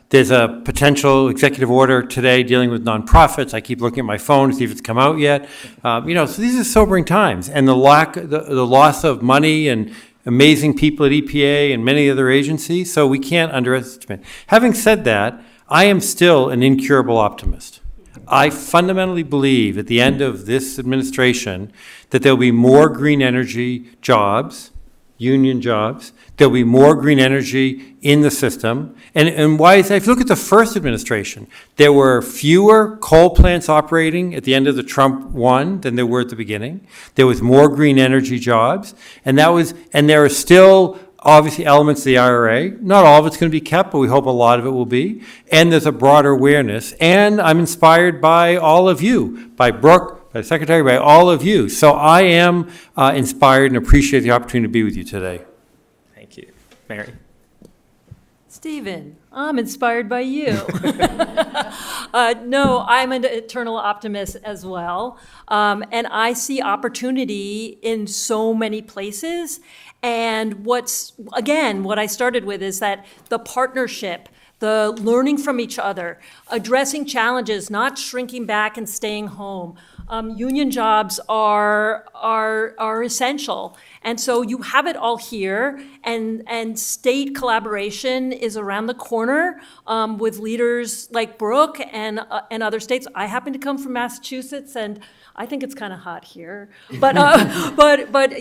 There's a potential executive order today dealing with nonprofits. I keep looking at my phone to see if it's come out yet. So these are sobering times, and the loss of money and amazing people at EPA and many other agencies. So we can't underestimate. Having said that, I am still an incurable optimist. I fundamentally believe at the end of this administration that there'll be more green energy jobs, union jobs. There'll be more green energy in the system. And why is that? If you look at the first administration, there were fewer coal plants operating at the end of the Trump one than there were at the beginning. There was more green energy jobs. And there are still obviously elements of the IRA. Not all of it's going to be kept, but we hope a lot of it will be. And there's a broader awareness. And I'm inspired by all of you, by Brooke, by the Secretary, by all of you. So I am inspired and appreciate the opportunity to be with you today. Thank you. Mary? Stephen, I'm inspired by you. No, I'm an eternal optimist as well. And I see opportunity in so many places. And what I started with is that the partnership, the learning from each other, addressing challenges, not shrinking back and staying home. Union jobs are essential. And so you have it all here, and state collaboration is around the corner with leaders like Brooke and other states. I happen to come from Massachusetts, and I think it's kind of hot here. But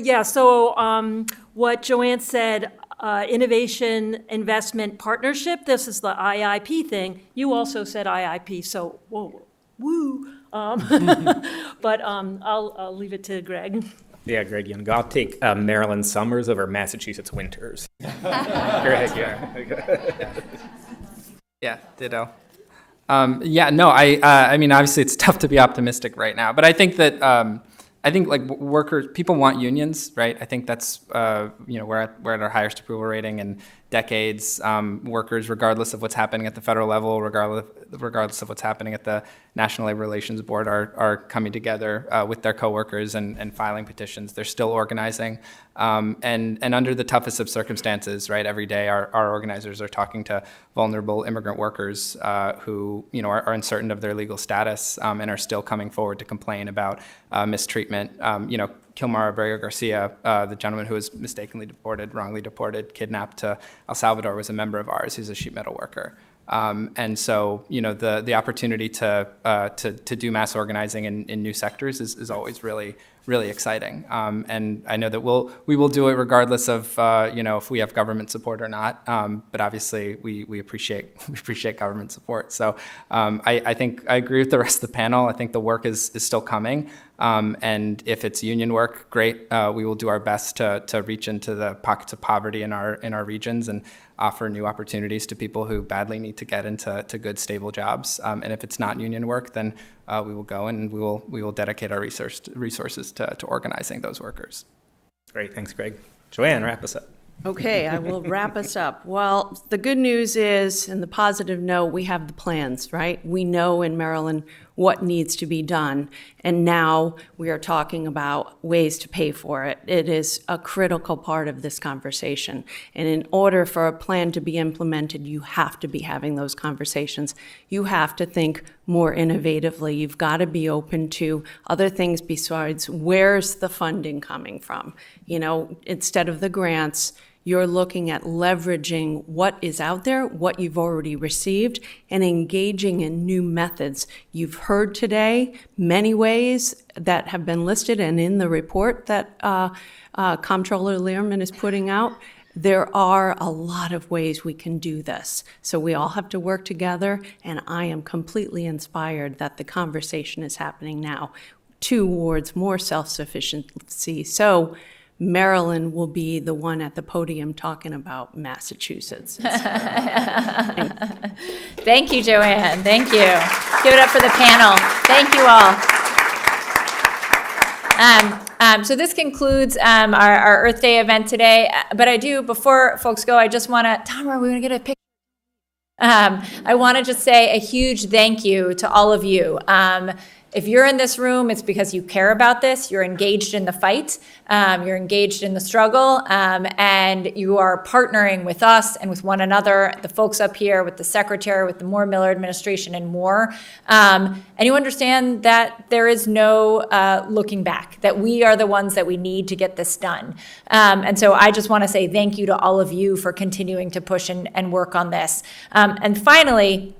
yeah, so what Joanne said, innovation, investment, partnership, this is the IIP thing. You also said IIP, so whoa, woo. But I'll leave it to Greg. Yeah, Greg, you want to go? I'll take Maryland summers over Massachusetts winters. Greg, yeah. Yeah, ditto. I mean, obviously it's tough to be optimistic right now, but I think that like workers, people want unions, right? I think that's we're at our highest approval rating in decades. Workers, regardless of what's happening at the federal level, regardless of what's happening at the National Labor Relations Board, are coming together with their coworkers and filing petitions. They're still organizing, and under the toughest of circumstances, right? Every day, our organizers are talking to vulnerable immigrant workers who are uncertain of their legal status and are still coming forward to complain about mistreatment. Kilmar Abrego Garcia, the gentleman who was mistakenly wrongly deported, kidnapped to El Salvador, was a member of ours. He's a sheet metal worker. And so, the opportunity to do mass organizing in new sectors is always really, really exciting. And I know that we will do it regardless of, if we have government support or not. But obviously we appreciate government support. So I think I agree with the rest of the panel. I think the work is still coming. And if it's union work, great. We will do our best to reach into the pockets of poverty in our regions and offer new opportunities to people who badly need to get into good, stable jobs. And if it's not union work, then we will go and we will dedicate our resources to organizing those workers. Great, thanks, Greg. Joanne, wrap us up. Okay, I will wrap us up. Well, the good news is, and the positive note, we have the plans, right? We know in Maryland what needs to be done, and now we are talking about ways to pay for it. It is a critical part of this conversation, and in order for a plan to be implemented, you have to be having those conversations. You have to think more innovatively. You've got to be open to other things besides where's the funding coming from. Instead of the grants, you're looking at leveraging what is out there, what you've already received, and engaging in new methods. You've heard today many ways that have been listed and in the report that Comptroller Lierman is putting out. There are a lot of ways we can do this. So we all have to work together, and I am completely inspired that the conversation is happening now towards more self-sufficiency. So Maryland will be the one at the podium talking about Massachusetts. Thank you, Joanne. Thank you. Give it up for the panel. Thank you all. So this concludes our Earth Day event today. But I do, before folks go, I just want to, Tom, are we going to get a picture? I want to just say a huge thank you to all of you. If you're in this room, it's because you care about this. You're engaged in the fight. You're engaged in the struggle. And you are partnering with us and with one another, the folks up here, with the secretary, with the Moore Miller administration, and more. And you understand that there is no looking back, that we are the ones that we need to get this done. And so I just want to say thank you to all of you for continuing to push and work on this. And finally,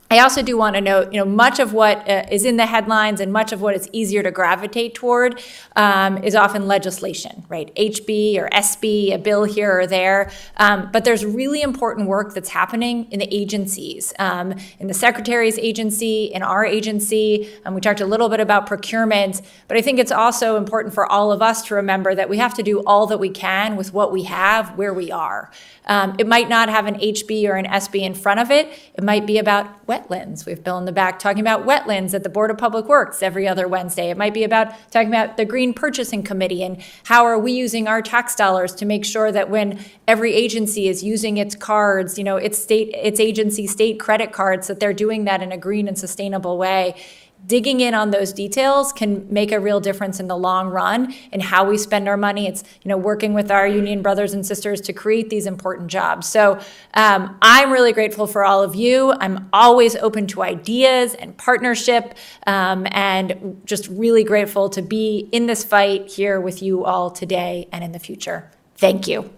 I also do want to note, much of what is in the headlines and much of what is easier to gravitate toward is often legislation, right? HB or SB, a bill here or there. But there's really important work that's happening in the agencies, in the Secretary's agency, in our agency. We talked a little bit about procurement, but I think it's also important for all of us to remember that we have to do all that we can with what we have where we are. It might not have an HB or an SB in front of it. It might be about wetlands. We have Bill in the back talking about wetlands at the Board of Public Works every other Wednesday. It might be about talking about the Green Purchasing Committee and how are we using our tax dollars to make sure that when every agency is using its cards, its agency state credit cards, that they're doing that in a green and sustainable way. Digging in on those details can make a real difference in the long run in how we spend our money. It's, working with our union brothers and sisters to create these important jobs. So I'm really grateful for all of you. I'm always open to ideas and partnership, and just really grateful to be in this fight here with you all today and in the future. Thank you.